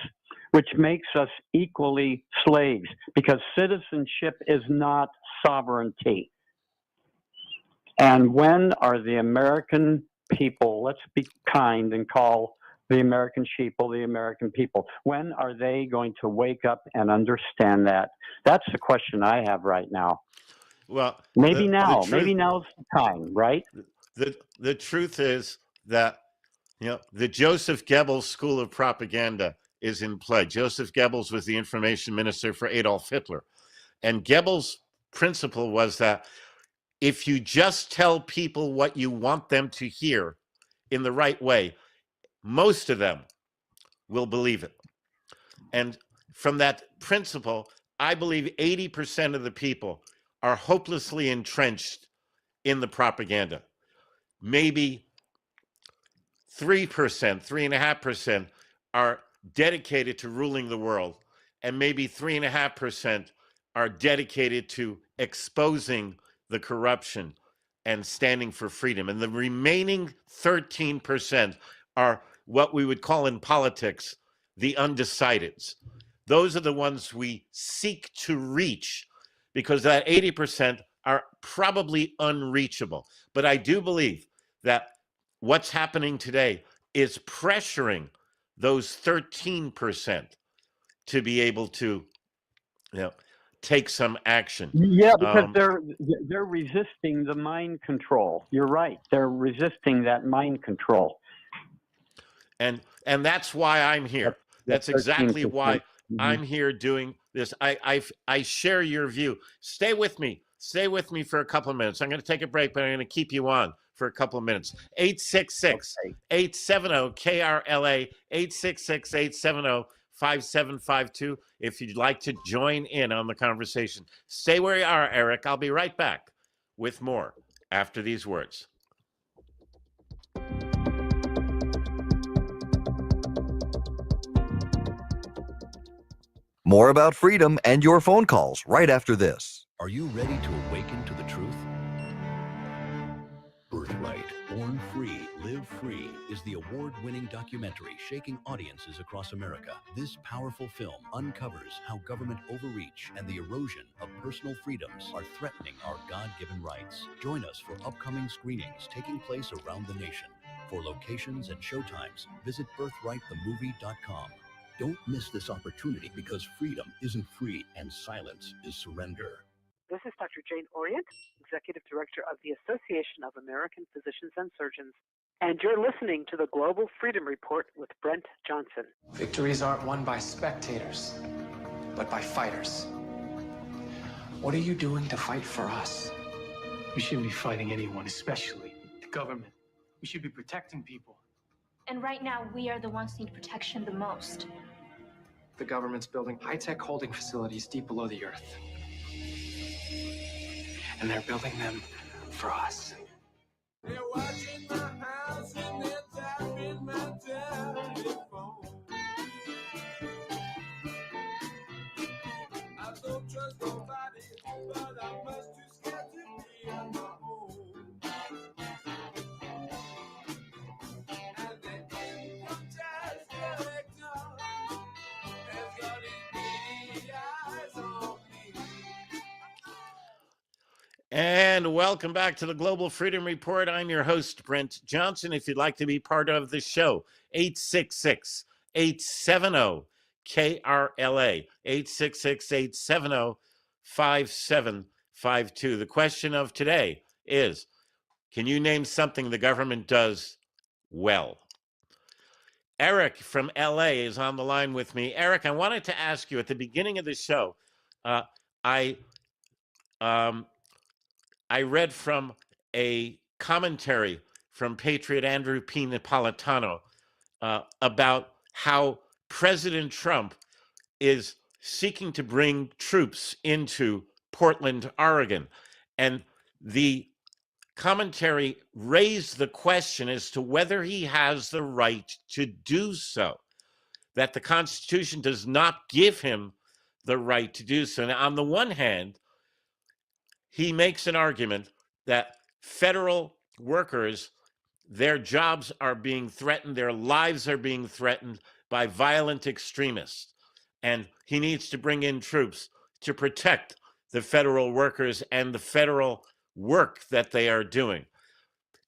which makes us equally slaves, because citizenship is not sovereignty. And when are the American people, let's be kind and call the American sheeple the American people, when are they going to wake up and understand that? That's the question I have right now. Well, maybe now's the time, right? The truth is that, the Joseph Goebbels school of propaganda is in play. Joseph Goebbels was the information minister for Adolf Hitler. And Goebbels' principle was that if you just tell people what you want them to hear in the right way, most of them will believe it. And from that principle, I believe 80% of the people are hopelessly entrenched in the propaganda. Maybe 3%, 3.5% are dedicated to ruling the world, and maybe 3.5% are dedicated to exposing the corruption and standing for freedom. And the remaining 13% are what we would call in politics the undecideds. Those are the ones we seek to reach, because that 80% are probably unreachable. But I do believe that what's happening today is pressuring those 13% to be able to, take some action. Yeah, because they're resisting the mind control. You're right. They're resisting that mind control. And that's why I'm here. That's exactly 13%. why I'm here doing this. I share your view. Stay with me. Stay with me for a couple of minutes. I'm going to take a break, but I'm going to keep you on for a couple of minutes. 866-870-KRLA, 866-870-5752. If you'd like to join in on the conversation, stay where you are, Eric. I'll be right back with more after these words. More about freedom and your phone calls right after this. Are you ready to awaken to the truth? Birthright, Born Free, Live Free is the award-winning documentary shaking audiences across America. This powerful film uncovers how government overreach and the erosion of personal freedoms are threatening our God-given rights. Join us for upcoming screenings taking place around the nation. For locations and showtimes, visit birthrightthemovie.com. Don't miss this opportunity because freedom isn't free and silence is surrender. This is Dr. Jane Orient, Executive Director of the Association of American Physicians and Surgeons, and you're listening to the Global Freedom Report with Brent Johnson. Victories aren't won by spectators, but by fighters. What are you doing to fight for us? We shouldn't be fighting anyone, especially the government. We should be protecting people. And right now, we are the ones who need protection the most. The government's building high-tech holding facilities deep below the earth. And they're building them for us. They're watching my house and they're tapping my telephone. I don't trust nobody, but I'm much too scared to be on my own. And the income tax collector has got his beady eyes on me. And welcome back to the Global Freedom Report. I'm your host, Brent Johnson. If you'd like to be part of the show, 866-870-KRLA, 866-870-5752. The question of today is, can you name something the government does well? Eric from LA is on the line with me. Eric, I wanted to ask you at the beginning of the show, I read from a commentary from Patriot Andrew P. Napolitano about how President Trump is seeking to bring troops into Portland, Oregon. And the commentary raised the question as to whether he has the right to do so, that the Constitution does not give him the right to do so. Now, on the one hand, he makes an argument that federal workers, their jobs are being threatened, their lives are being threatened by violent extremists. And he needs to bring in troops to protect the federal workers and the federal work that they are doing.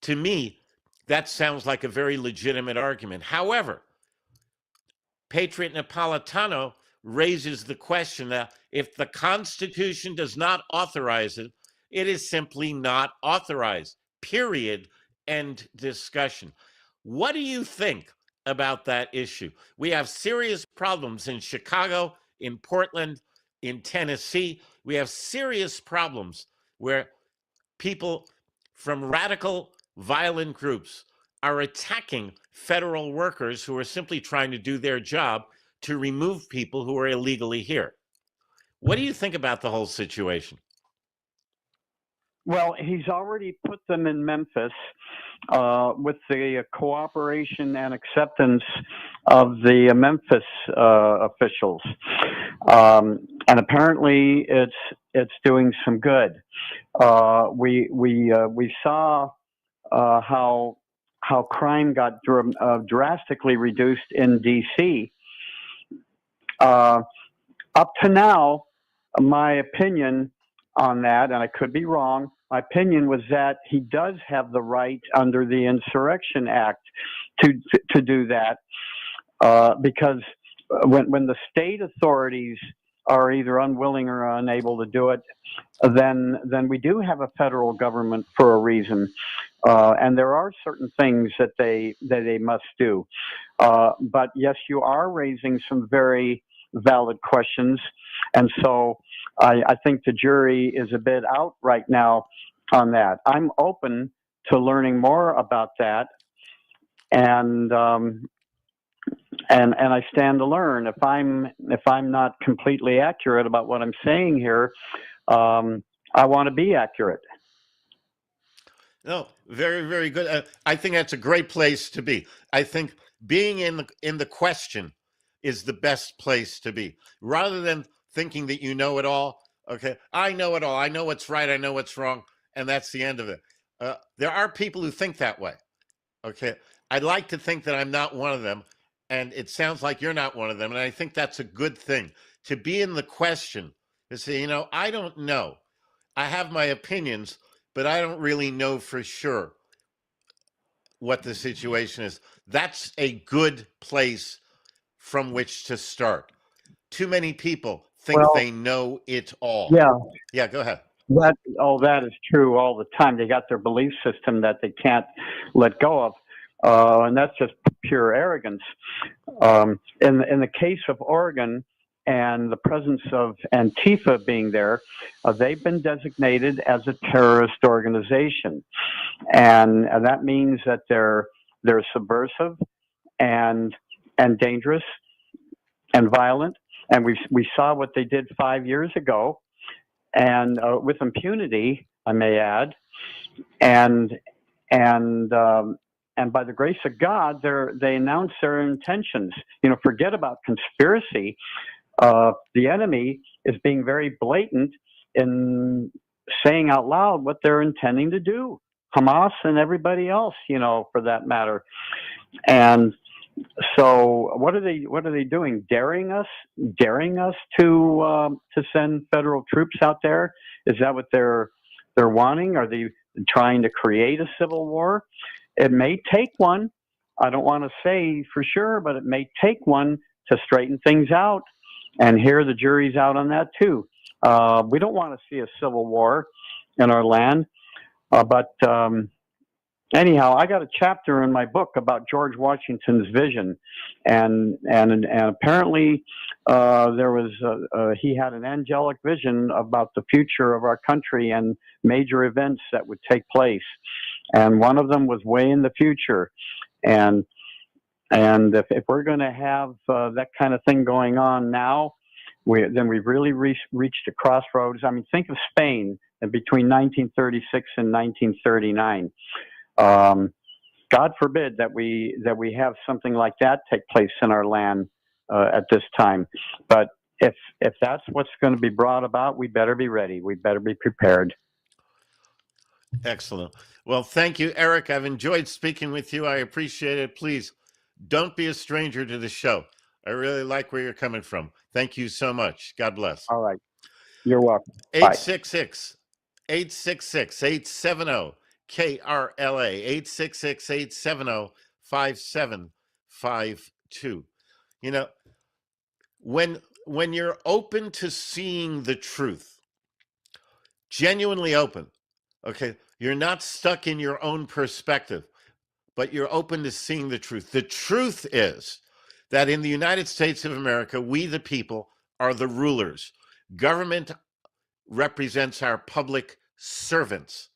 To me, that sounds like a very legitimate argument. However, Patriot Napolitano raises the question that if the Constitution does not authorize it, it is simply not authorized. Period. End discussion. What do you think about that issue? We have serious problems in Chicago, in Portland, in Tennessee. We have serious problems where people from radical, violent groups are attacking federal workers who are simply trying to do their job to remove people who are illegally here. What do you think about the whole situation? Well, he's already put them in Memphis with the cooperation and acceptance of the Memphis officials, and apparently it's doing some good. We saw how crime got drastically reduced in D.C. Up to now, my opinion on that, and I could be wrong, my opinion was that he does have the right under the Insurrection Act to do that. because when the state authorities are either unwilling or unable to do it, then we do have a federal government for a reason, and there are certain things that they must do. But yes, you are raising some very valid questions, and so I think the jury is a bit out right now on that. I'm open to learning more about that, and I stand to learn. If I'm not completely accurate about what I'm saying here, I want to be accurate. No, very, very good. I think that's a great place to be. I think being in the question is the best place to be, rather than thinking that you know it all. Okay, I know it all. I know what's right. I know what's wrong, and that's the end of it. There are people who think that way. Okay, I'd like to think that I'm not one of them, and it sounds like you're not one of them, and I think that's a good thing to be in the question. To say, I don't know. I have my opinions, but I don't really know for sure what the situation is. That's a good place from which to start. Too many people think they know it all. Yeah. Yeah, go ahead. That is true all the time. They got their belief system that they can't let go of, and that's just pure arrogance. In the case of Oregon and the presence of Antifa being there, they've been designated as a terrorist organization, and that means that they're subversive and dangerous and violent. And we saw what they did 5 years ago, and with impunity, I may add, and by the grace of God, they announce their intentions. Forget about conspiracy. The enemy is being very blatant in saying out loud what they're intending to do. Hamas and everybody else, for that matter. And so, what are they doing? Daring us to send federal troops out there? Is that what they're wanting? Are they trying to create a civil war? It may take one. I don't want to say for sure, but it may take one to straighten things out. And here the jury's out on that too. We don't want to see a civil war in our land, but anyhow, I got a chapter in my book about George Washington's vision, and apparently he had an angelic vision about the future of our country and major events that would take place, and one of them was way in the future, and if we're going to have that kind of thing going on now, then we've really reached a crossroads. I mean, think of Spain between 1936 and 1939. God forbid that we have something like that take place in our land at this time. But if that's what's going to be brought about, we better be ready. We better be prepared. Excellent. Well, thank you, Eric. I've enjoyed speaking with you. I appreciate it. Please don't be a stranger to the show. I really like where you're coming from. Thank you so much. God bless. All right. You're welcome. 866-870 KRLA 866-870-5752. When you're open to seeing the truth, genuinely open, okay, you're not stuck in your own perspective, but you're open to seeing the truth. The truth is that in the United States of America, we the people are the rulers. Government represents our public servants.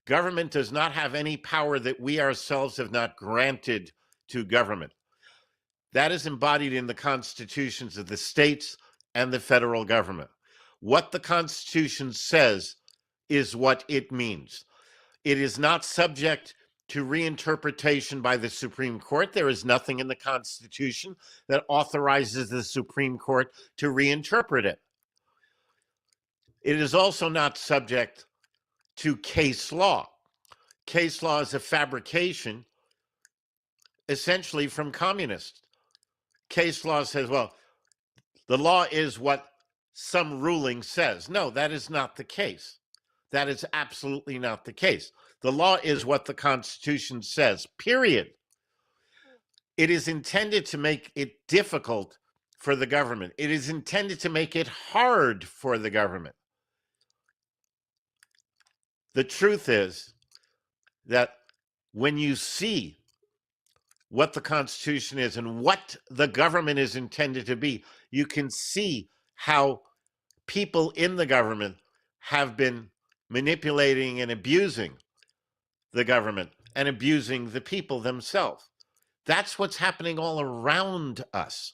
Government does not have any power that we ourselves have not granted to government. That is embodied in the constitutions of the states and the federal government. What the Constitution says is what it means. It is not subject to reinterpretation by the Supreme Court. There is nothing in the Constitution that authorizes the Supreme Court to reinterpret it. It is also not subject to case law. Case law is a fabrication, essentially, from communists. Case law says, well, the law is what some ruling says. No, that is not the case. That is absolutely not the case. The law is what the Constitution says, period. It is intended to make it difficult for the government. It is intended to make it hard for the government. The truth is that when you see what the Constitution is and what the government is intended to be, you can see how people in the government have been manipulating and abusing the government and abusing the people themselves. That's what's happening all around us.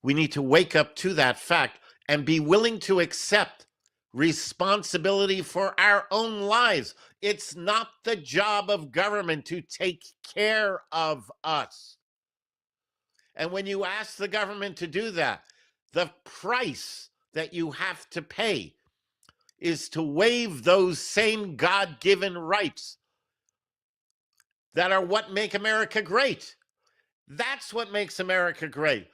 We need to wake up to that fact and be willing to accept responsibility for our own lives. It's not the job of government to take care of us. And when you ask the government to do that, the price that you have to pay is to waive those same God-given rights that are what make America great. That's what makes America great.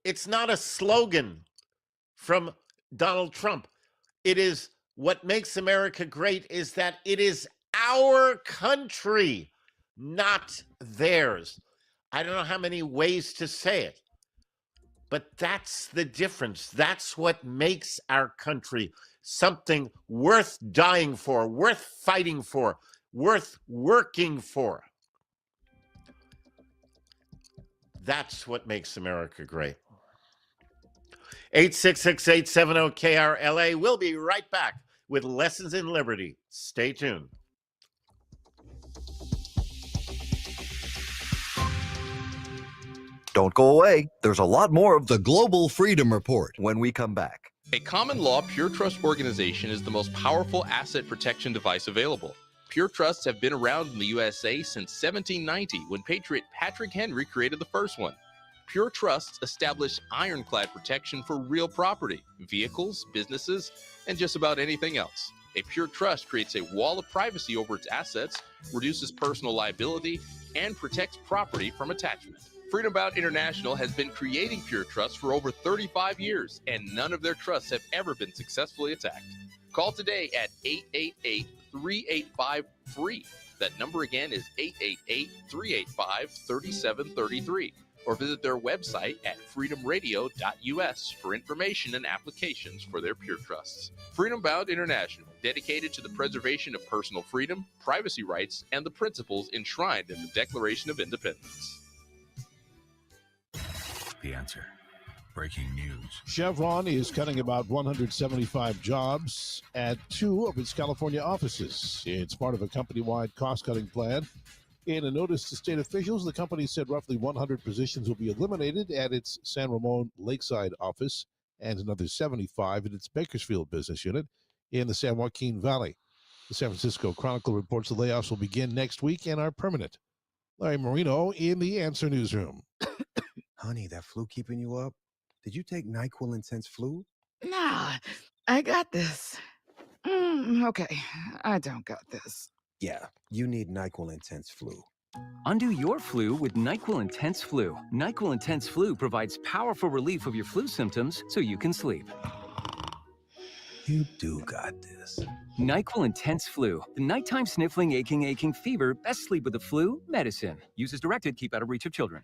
It's not a slogan from Donald Trump. It is what makes America great is that it is our country, not theirs. I don't know how many ways to say it, but that's the difference. That's what makes our country something worth dying for, worth fighting for, worth working for. That's what makes America great. 866-870-KRLA. We'll be right back with Lessons in Liberty. Stay tuned. Don't go away. There's a lot more of the Global Freedom Report when we come back. A common law pure trust organization is the most powerful asset protection device available. Pure trusts have been around in the USA since 1790 when Patriot Patrick Henry created the first one. Pure trusts establish ironclad protection for real property, vehicles, businesses, and just about anything else. A pure trust creates a wall of privacy over its assets, reduces personal liability, and protects property from attachment. Freedom Bound International has been creating pure trusts for over 35 years, and none of their trusts have ever been successfully attacked. Call today at 888-385-FREE. That number again is 888-385-3733. Or visit their website at freedomradio.us for information and applications for their pure trusts. Freedom Bound International, dedicated to the preservation of personal freedom, privacy rights, and the principles enshrined in the Declaration of Independence. The Answer. Breaking news. Chevron is cutting about 175 jobs at 2 of its California offices. It's part of a company-wide cost-cutting plan. In a notice to state officials, the company said roughly 100 positions will be eliminated at its San Ramon Lakeside office and another 75 at its Bakersfield business unit in the San Joaquin Valley. The San Francisco Chronicle reports the layoffs will begin next week and are permanent. Larry Marino in the Answer Newsroom. Honey, that flu keeping you up? Did you take NyQuil Intense Flu? Nah, I got this. Okay, I don't got this. Yeah, you need NyQuil Intense Flu. Undo your flu with NyQuil Intense Flu. NyQuil Intense Flu provides powerful relief of your flu symptoms so you can sleep. You do got this. NyQuil Intense Flu. The nighttime sniffling, aching fever. Best sleep with the flu medicine. Use as directed. Keep out of reach of children.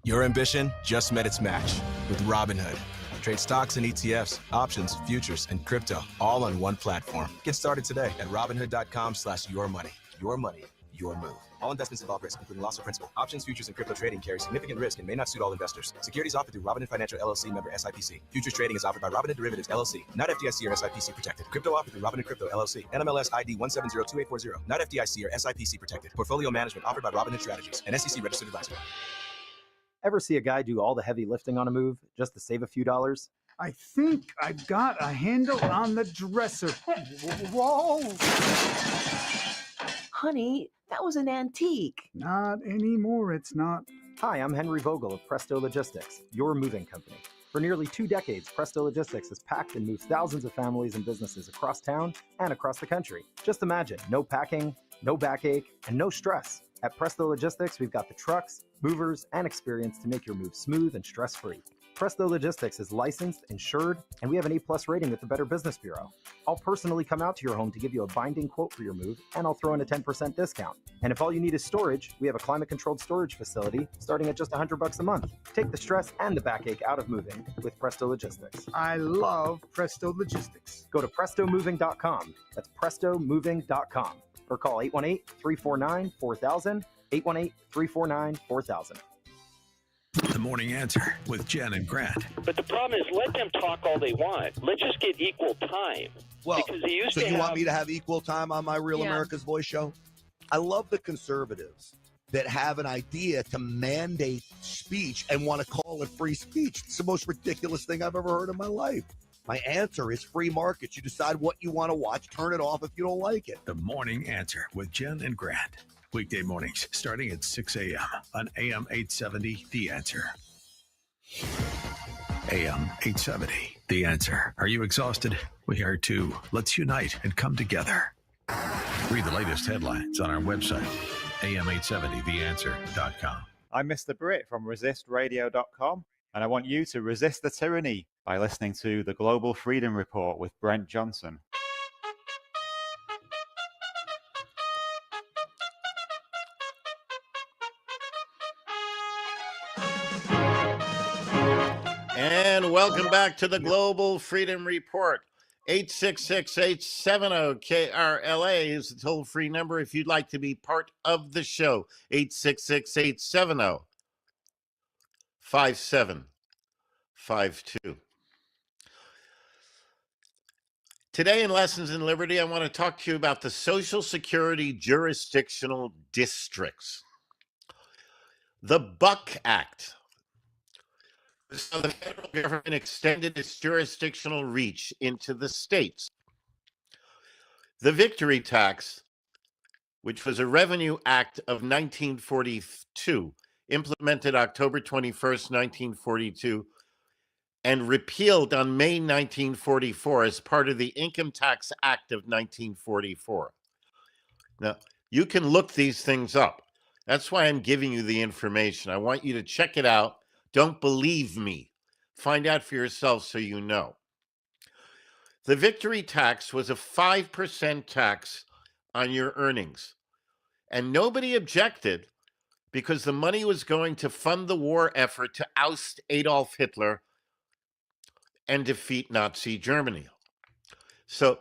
Your ambition just met its match with Robinhood. Trade stocks and ETFs, options, futures, and crypto all on one platform. Get started today at Robinhood.com/yourmoney. Your money, your move. All investments involve risk, including loss of principal. Options, futures, and crypto trading carry significant risk and may not suit all investors. Securities offered through Robinhood Financial LLC, member SIPC. Futures trading is offered by Robinhood Derivatives LLC, not FDIC or SIPC protected. Crypto offered through Robinhood Crypto LLC, NMLS ID 1702840, not FDIC or SIPC protected. Portfolio management offered by Robinhood Strategies, an SEC registered advisor. Ever see a guy do all the heavy lifting on a move just to save a few dollars? I think I've got a handle on the dresser. Whoa! Honey, that was an antique. Not anymore, it's not. Hi, I'm Henry Vogel of Presto Logistics, your moving company. For nearly 2 decades, Presto Logistics has packed and moved thousands of families and businesses across town and across the country. Just imagine, no packing, no backache, and no stress. At Presto Logistics, we've got the trucks, movers, and experience to make your move smooth and stress-free. Presto Logistics is licensed, insured, and we have an A+ rating with the Better Business Bureau. I'll personally come out to your home to give you a binding quote for your move, and I'll throw in a 10% discount. And if all you need is storage, we have a climate-controlled storage facility starting at just $100 a month. Take the stress and the backache out of moving with Presto Logistics. I love Presto Logistics. Go to prestomoving.com. That's prestomoving.com. Or call 818-349-4000, 818-349-4000. The Morning Answer with Jen and Grant. But the problem is, let them talk all they want. Let's just get equal time. Well, because they used so to you want have- me to have equal time on my Real America's Voice show? I love the conservatives that have an idea to mandate speech and want to call it free speech. It's the most ridiculous thing I've ever heard in my life. My answer is free markets. You decide what you want to watch, turn it off if you don't like it. The Morning Answer with Jen and Grant. Weekday mornings starting at 6 a.m. on AM 870, The Answer. AM 870, The Answer. Are you exhausted? We are too. Let's unite and come together. Read the latest headlines on our website, am870theanswer.com. I'm Mr. Brit from resistradio.com, and I want you to resist the tyranny by listening to the Global Freedom Report with Brent Johnson. And welcome back to the Global Freedom Report. 866-870-KRLA is the toll-free number if you'd like to be part of the show. 866-870-5752. Today in Lessons in Liberty, I want to talk to you about the Social Security jurisdictional districts. The Buck Act. So the federal government extended its jurisdictional reach into the states. The Victory Tax, which was a revenue act of 1942, implemented October 21st, 1942, and repealed on May 1944 as part of the Income Tax Act of 1944. Now, you can look these things up. That's why I'm giving you the information. I want you to check it out. Don't believe me. Find out for yourself so you know. The Victory Tax was a 5% tax on your earnings. And nobody objected because the money was going to fund the war effort to oust Adolf Hitler and defeat Nazi Germany. So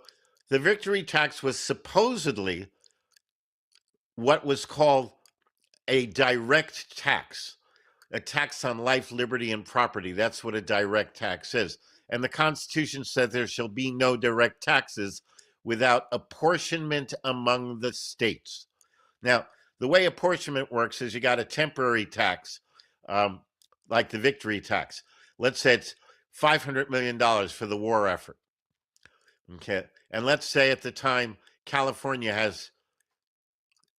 the Victory Tax was supposedly what was called a direct tax. A tax on life, liberty, and property. That's what a direct tax is. And the Constitution said there shall be no direct taxes without apportionment among the states. Now, the way apportionment works is you got a temporary tax, like the Victory Tax. Let's say it's $500 million for the war effort. Okay. And let's say at the time, California has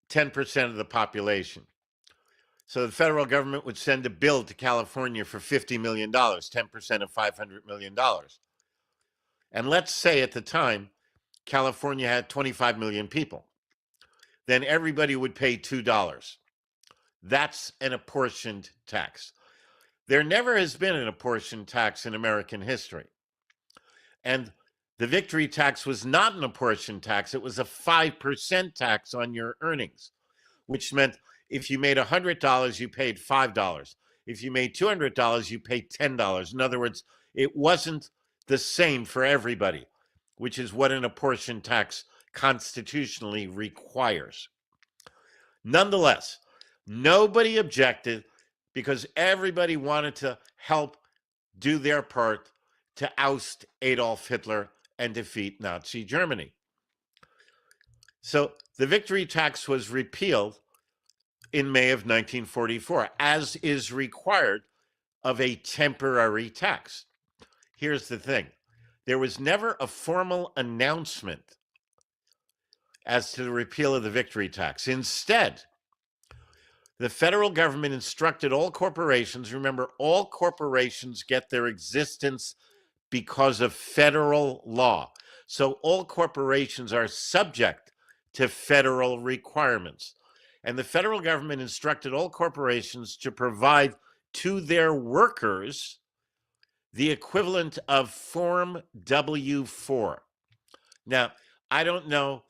10% of the population. So the federal government would send a bill to California for $50 million, 10% of $500 million. And let's say at the time, California had 25 million people. Then everybody would pay $2. That's an apportioned tax. There never has been an apportioned tax in American history. And the Victory Tax was not an apportioned tax. It was a 5% tax on your earnings, which meant if you made $100, you paid $5. If you made $200, you paid $10. In other words, it wasn't the same for everybody, which is what an apportioned tax constitutionally requires. Nonetheless, nobody objected because everybody wanted to help do their part to oust Adolf Hitler and defeat Nazi Germany. So the Victory Tax was repealed in May of 1944, as is required of a temporary tax. Here's the thing. There was never a formal announcement as to the repeal of the Victory Tax. Instead, the federal government instructed all corporations, remember, all corporations get their existence because of federal law. So all corporations are subject to federal requirements. And the federal government instructed all corporations to provide to their workers the equivalent of Form W-4. Now, I don't know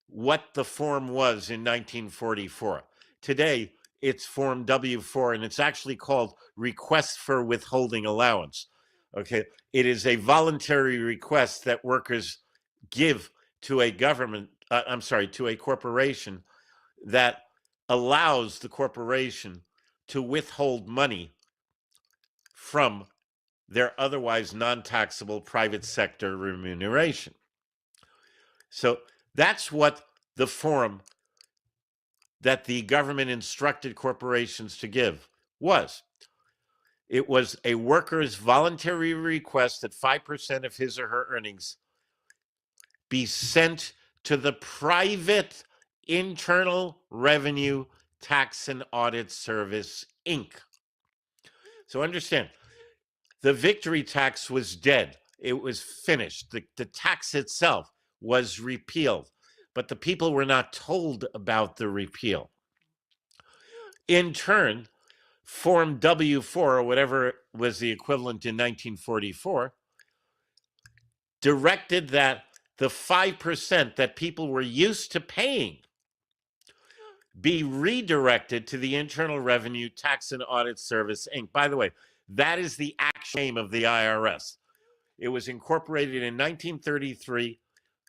what the form was in 1944. Today, it's Form W-4, and it's actually called Request for Withholding Allowance. Okay, it is a voluntary request that workers give to a government, to a corporation that allows the corporation to withhold money from their otherwise non-taxable private sector remuneration. So that's what the form that the government instructed corporations to give was. It was a worker's voluntary request that 5% of his or her earnings be sent to the private Internal Revenue Tax and Audit Service, Inc. So understand, the victory tax was dead. It was finished. The tax itself was repealed, but the people were not told about the repeal. In turn, Form W-4, or whatever was the equivalent in 1944, directed that the 5% that people were used to paying be redirected to the Internal Revenue Tax and Audit Service, Inc. By the way, that is the actual name of the IRS. It was incorporated in 1933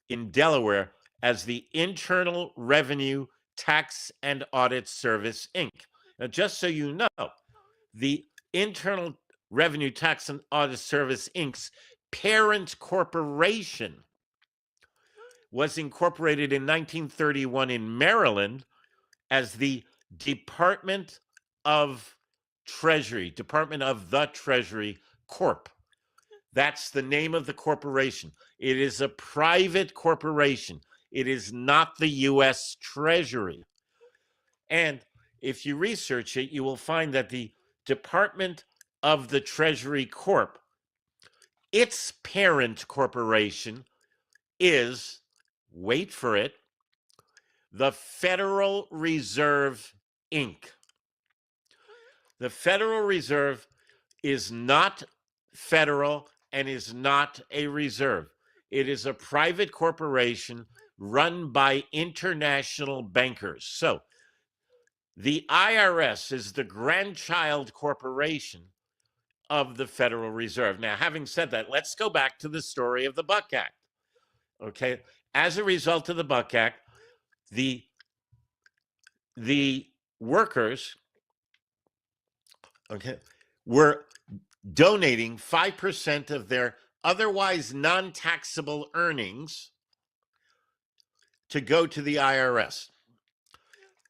in Delaware as the Internal Revenue Tax and Audit Service, Inc. Now, just so you know, the Internal Revenue Tax and Audit Service, Inc.'s parent corporation was incorporated in 1931 in Maryland as the Department of the Treasury Corp. That's the name of the corporation. It is a private corporation. It is not the U.S. Treasury. And if you research it, you will find that the Department of the Treasury Corp, its parent corporation is, wait for it, the Federal Reserve, Inc. The Federal Reserve is not federal and is not a reserve. It is a private corporation run by international bankers. So the IRS is the grandchild corporation of the Federal Reserve. Now, having said that, let's go back to the story of the Buck Act. Okay, as a result of the Buck Act, the workers, were donating 5% of their otherwise non-taxable earnings to go to the IRS.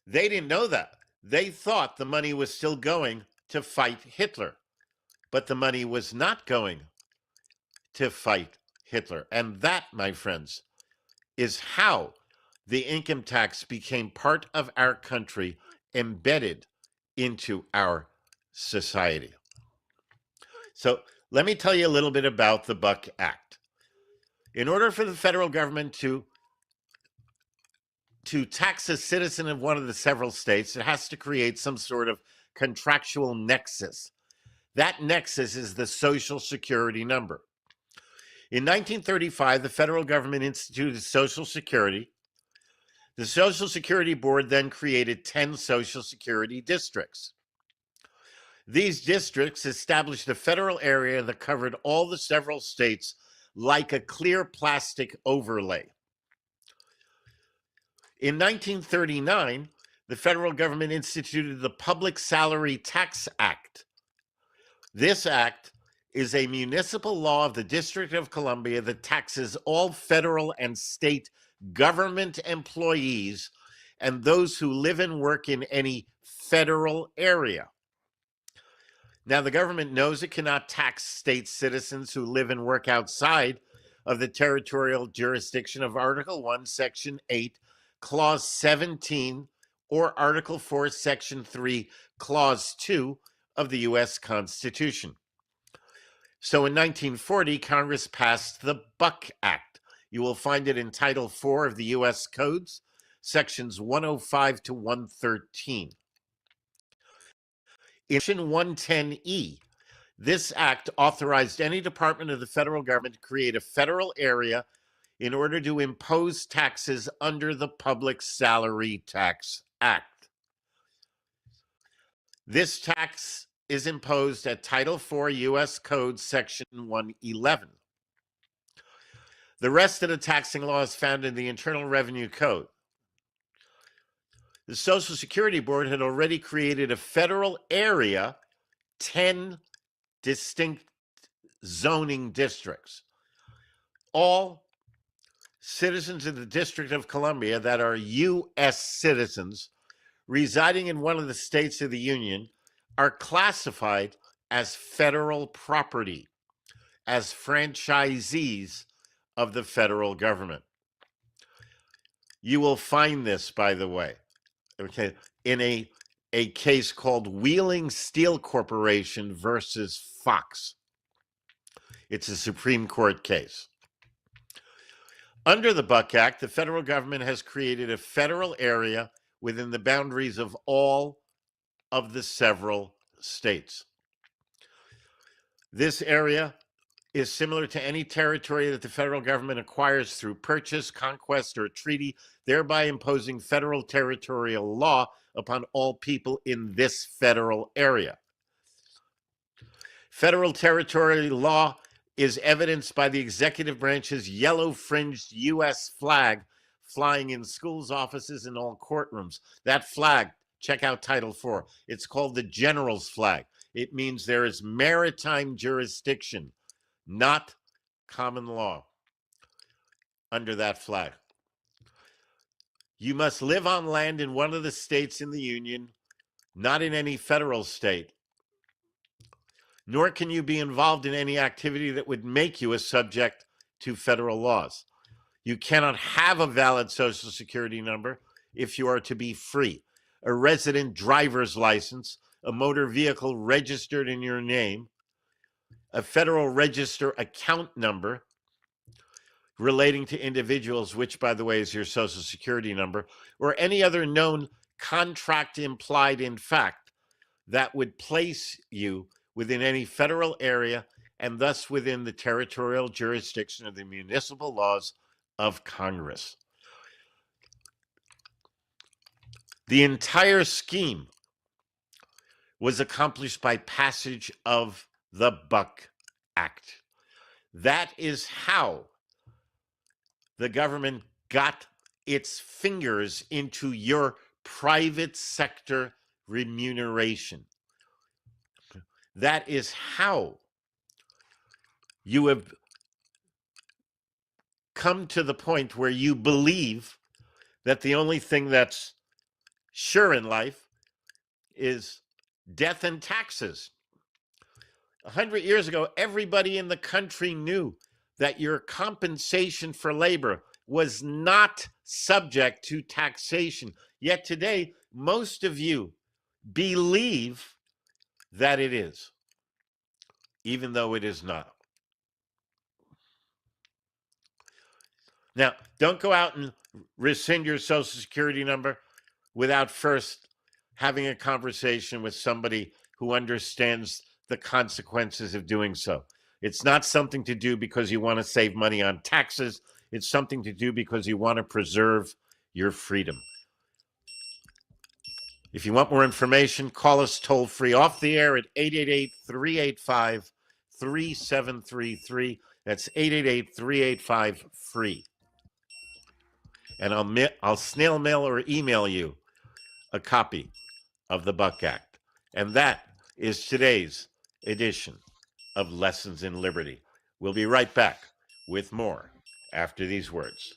They didn't know that. They thought the money was still going to fight Hitler, but the money was not going to fight Hitler. And that, my friends, is how the income tax became part of our country, embedded into our society. So let me tell you a little bit about the Buck Act. In order for the federal government to tax a citizen of one of the several states, it has to create some sort of contractual nexus. That nexus is the Social Security number. In 1935, the federal government instituted Social Security. The Social Security Board then created 10 Social Security districts. These districts established a federal area that covered all the several states like a clear plastic overlay. In 1939, the federal government instituted the Public Salary Tax Act. This act is a municipal law of the District of Columbia that taxes all federal and state government employees and those who live and work in any federal area. Now, the government knows it cannot tax state citizens who live and work outside of the territorial jurisdiction of Article 1, Section 8, Clause 17, or Article 4, Section 3, Clause 2 of the U.S. Constitution. So in 1940, Congress passed the Buck Act. You will find it in Title IV of the U.S. Codes, Sections 105 to 113. In Section 110E, This act authorized any department of the federal government to create a federal area in order to impose taxes under the Public Salary Tax Act. This tax is imposed at Title IV U.S. Code Section 111. The rest of the taxing law is found in the Internal Revenue Code. The Social Security Board had already created a federal area, 10 distinct zoning districts. All citizens of the District of Columbia that are U.S. citizens residing in one of the states of the Union are classified as federal property, as franchisees of the federal government. You will find this, by the way, okay, in a case called Wheeling Steel Corporation versus Fox. It's a Supreme Court case. Under the Buck Act, the federal government has created a federal area within the boundaries of all of the several states. This area is similar to any territory that the federal government acquires through purchase, conquest, or treaty, thereby imposing federal territorial law upon all people in this federal area. Federal territorial law is evidenced by the executive branch's yellow-fringed U.S. flag flying in schools, offices, and all courtrooms. That flag, check out Title IV. It's called the General's flag. It means there is maritime jurisdiction, not common law, under that flag. You must live on land in one of the states in the Union, not in any federal state, nor can you be involved in any activity that would make you a subject to federal laws. You cannot have a valid Social Security number if you are to be free. A resident driver's license, a motor vehicle registered in your name, a Federal Register account number relating to individuals, which, by the way, is your Social Security number, or any other known contract implied in fact that would place you within any federal area and thus within the territorial jurisdiction of the municipal laws of Congress. The entire scheme was accomplished by passage of the Buck Act. That is how the government got its fingers into your private sector remuneration. That is how you have come to the point where you believe that the only thing that's sure in life is death and taxes. 100 years ago, everybody in the country knew that your compensation for labor was not subject to taxation. Yet today, most of you believe that it is, even though it is not. Now, don't go out and rescind your Social Security number without first having a conversation with somebody who understands the consequences of doing so. It's not something to do because you want to save money on taxes. It's something to do because you want to preserve your freedom. If you want more information, call us toll-free off the air at 888-385-3733. That's 888-385-FREE. And I'll snail mail or email you a copy of the Buck Act. And that is today's edition of Lessons in Liberty. We'll be right back with more after these words.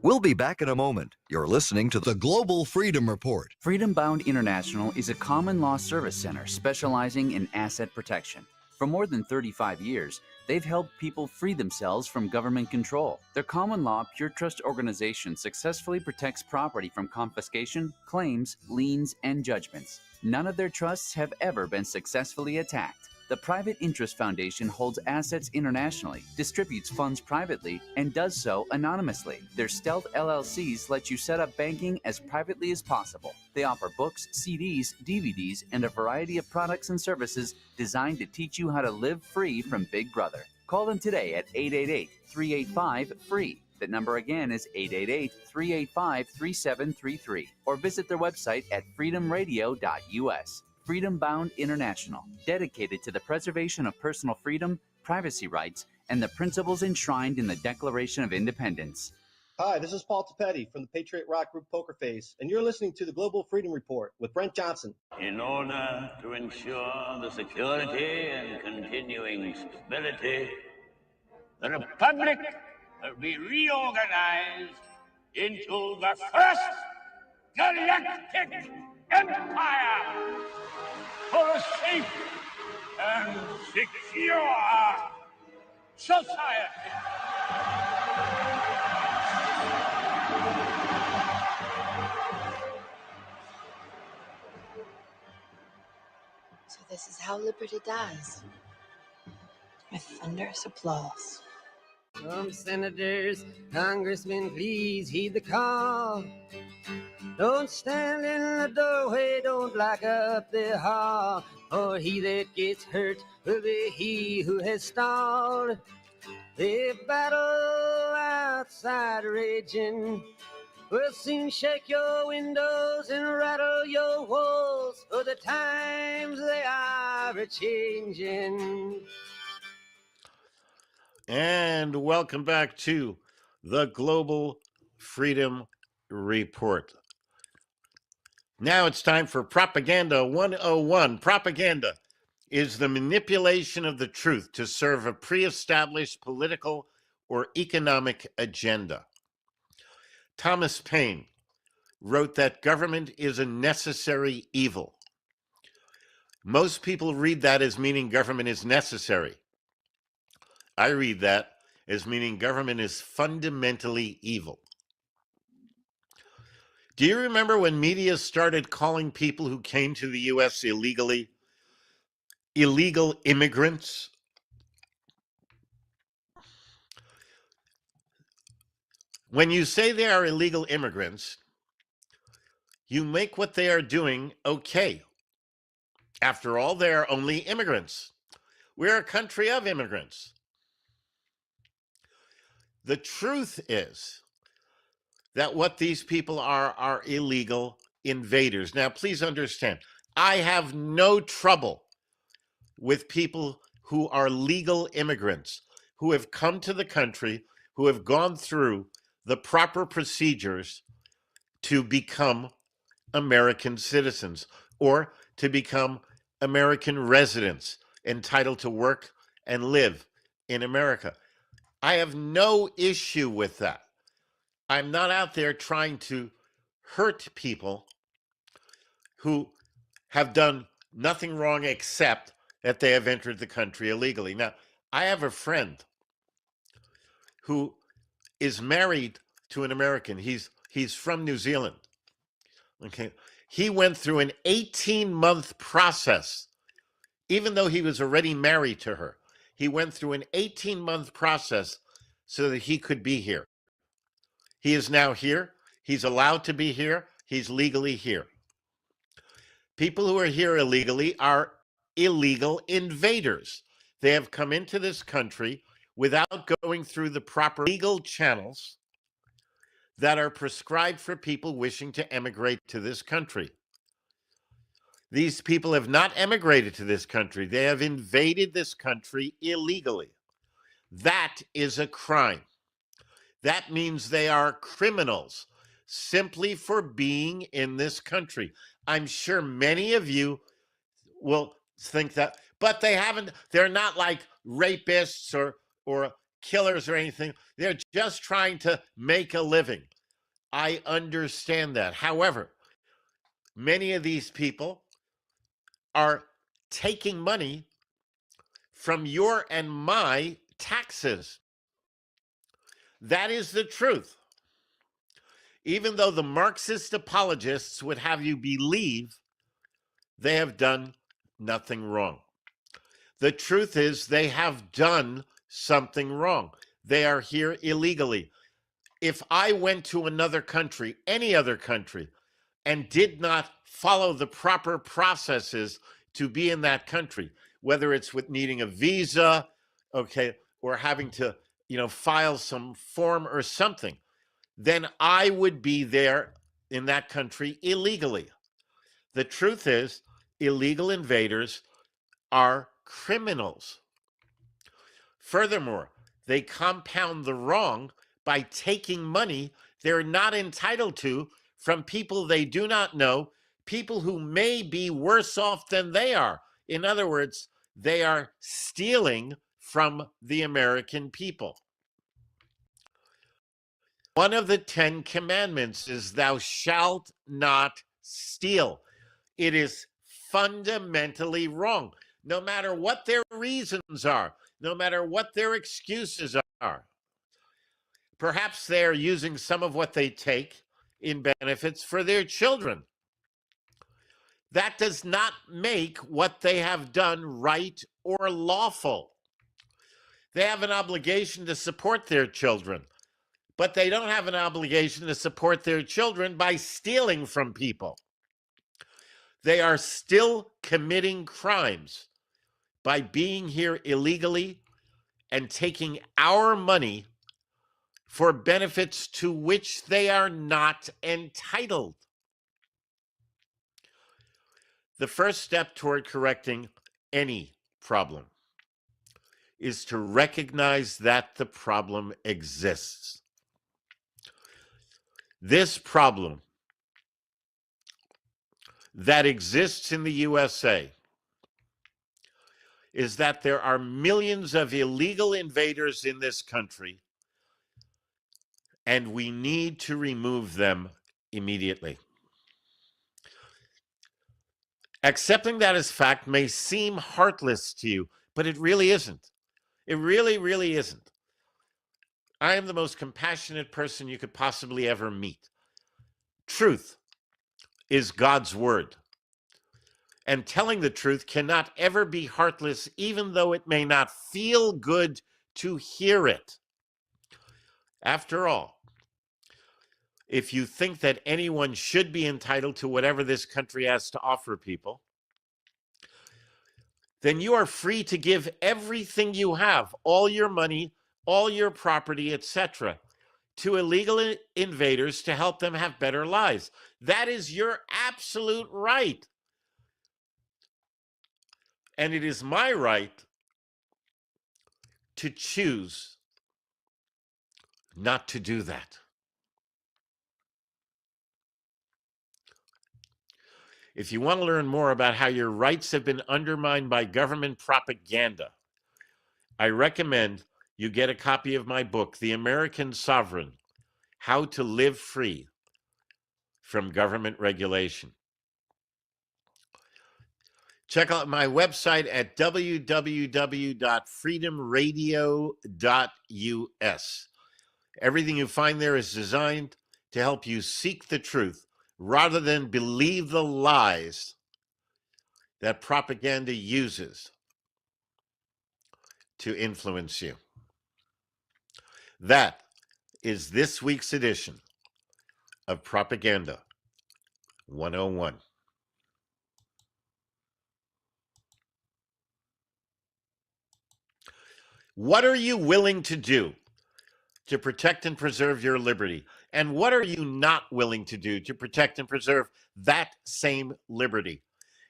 We'll be back in a moment. You're listening to the Global Freedom Report. Freedom Bound International is a common law service center specializing in asset protection. For more than 35 years, they've helped people free themselves from government control. Their common law Pure Trust organization successfully protects property from confiscation, claims, liens, and judgments. None of their trusts have ever been successfully attacked. The Private Interest Foundation holds assets internationally, distributes funds privately, and does so anonymously. Their stealth LLCs let you set up banking as privately as possible. They offer books, CDs, DVDs, and a variety of products and services designed to teach you how to live free from Big Brother. Call them today at 888-385-FREE. That number again is 888-385-3733. Or visit their website at freedomradio.us. Freedom Bound International, dedicated to the preservation of personal freedom, privacy rights, and the principles enshrined in the Declaration of Independence. Hi, this is Paul Tapetti from the Patriot Rock Group Poker Face, and you're listening to the Global Freedom Report with Brent Johnson. In order to ensure the security and continuing stability, the Republic will be reorganized into the first galactic empire for a safe and secure society. So this is how liberty dies. With thunderous applause. Senators, congressmen, please heed the call. Don't stand in the doorway, don't block up the hall, or he that gets hurt will be he who has stalled. The battle outside raging will soon shake your windows and rattle your walls, for the times they are a-changing. And welcome back to the Global Freedom Report. Now it's time for Propaganda 101. Propaganda is the manipulation of the truth to serve a pre-established political or economic agenda. Thomas Paine wrote that government is a necessary evil. Most people read that as meaning government is necessary. I read that as meaning government is fundamentally evil. Do you remember when media started calling people who came to the U.S. illegally illegal immigrants? When you say they are illegal immigrants, you make what they are doing okay. After all, they are only immigrants. We're a country of immigrants. The truth is that what these people are illegal invaders. Now, please understand, I have no trouble with people who are legal immigrants, who have come to the country, who have gone through the proper procedures to become American citizens or to become American residents entitled to work and live in America. I have no issue with that. I'm not out there trying to hurt people who have done nothing wrong except that they have entered the country illegally. Now, I have a friend who is married to an American. He's from New Zealand. Okay. He went through an 18-month process, even though he was already married to her. He went through an 18-month process so that he could be here. He is now here. He's allowed to be here. He's legally here. People who are here illegally are illegal invaders. They have come into this country without going through the proper legal channels that are prescribed for people wishing to emigrate to this country. These people have not emigrated to this country. They have invaded this country illegally. That is a crime. That means they are criminals simply for being in this country. I'm sure many of you will think that, but they're not like rapists or killers or anything. They're just trying to make a living. I understand that. However, many of these people are taking money from your and my taxes. That is the truth. Even though the Marxist apologists would have you believe they have done nothing wrong. The truth is they have done something wrong. They are here illegally. If I went to another country, any other country, and did not follow the proper processes to be in that country, whether it's with needing a visa, okay, or having to, file some form or something, then I would be there in that country illegally. The truth is, illegal invaders are criminals. Furthermore, they compound the wrong by taking money they're not entitled to from people they do not know, people who may be worse off than they are. In other words, they are stealing from the American people. One of the 10 commandments is thou shalt not steal. It is fundamentally wrong, no matter what their reasons are, no matter what their excuses are. Perhaps they are using some of what they take in benefits for their children. That does not make what they have done right or lawful. They have an obligation to support their children, but they don't have an obligation to support their children by stealing from people. They are still committing crimes by being here illegally and taking our money for benefits to which they are not entitled. The first step toward correcting any problem is to recognize that the problem exists. This problem that exists in the USA is that there are millions of illegal invaders in this country, and we need to remove them immediately. Accepting that as fact may seem heartless to you, but it really isn't. It really, really isn't. I am the most compassionate person you could possibly ever meet. Truth is God's word. And telling the truth cannot ever be heartless, even though it may not feel good to hear it. After all, if you think that anyone should be entitled to whatever this country has to offer people, then you are free to give everything you have, all your money, all your property, etc., to illegal invaders to help them have better lives. That is your absolute right. And it is my right to choose not to do that. If you want to learn more about how your rights have been undermined by government propaganda, I recommend you get a copy of my book, The American Sovereign: How to Live Free from Government Regulation. Check out my website at www.freedomradio.us. Everything you find there is designed to help you seek the truth rather than believe the lies that propaganda uses to influence you. That is this week's edition of Propaganda 101. What are you willing to do to protect and preserve your liberty? And what are you not willing to do to protect and preserve that same liberty?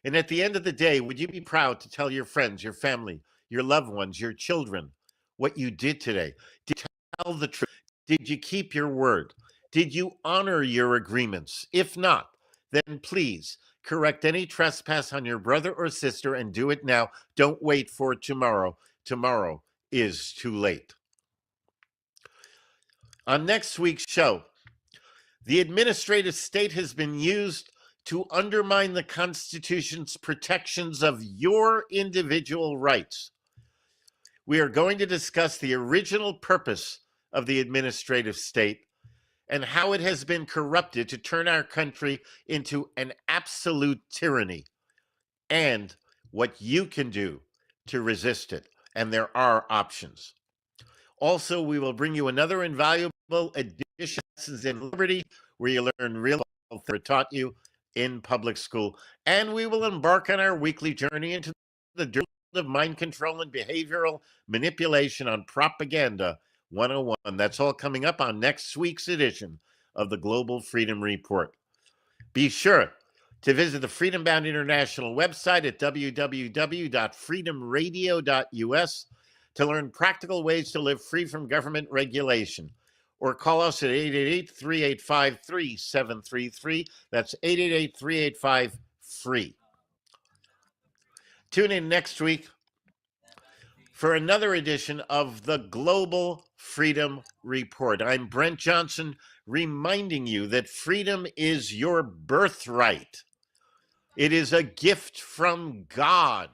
And at the end of the day, would you be proud to tell your friends, your family, your loved ones, your children what you did today? Did you tell the truth? Did you keep your word? Did you honor your agreements? If not, then please correct any trespass on your brother or sister and do it now. Don't wait for tomorrow. Tomorrow is too late. On next week's show, the administrative state has been used to undermine the Constitution's protections of your individual rights. We are going to discuss the original purpose of the administrative state and how it has been corrupted to turn our country into an absolute tyranny, and what you can do to resist it, and there are options. Also, we will bring you another invaluable edition of Lessons in Liberty, where you learn real that taught you in public school. And we will embark on our weekly journey into the world of mind control and behavioral manipulation on Propaganda 101. That's all coming up on next week's edition of the Global Freedom Report. Be sure to visit the Freedom Bound International website at www.freedomradio.us to learn practical ways to live free from government regulation. Or call us at 888-385-3733. That's 888-385-FREE. Tune in next week for another edition of the Global Freedom Report. I'm Brent Johnson, reminding you that freedom is your birthright. It is a gift from God.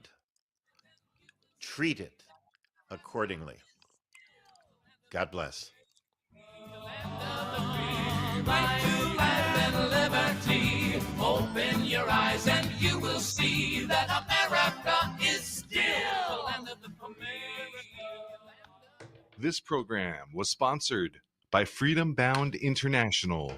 Treat it accordingly. God bless. Right to life and liberty. Open your eyes and you will see that America is still the land of the free. This program was sponsored by Freedom Bound International.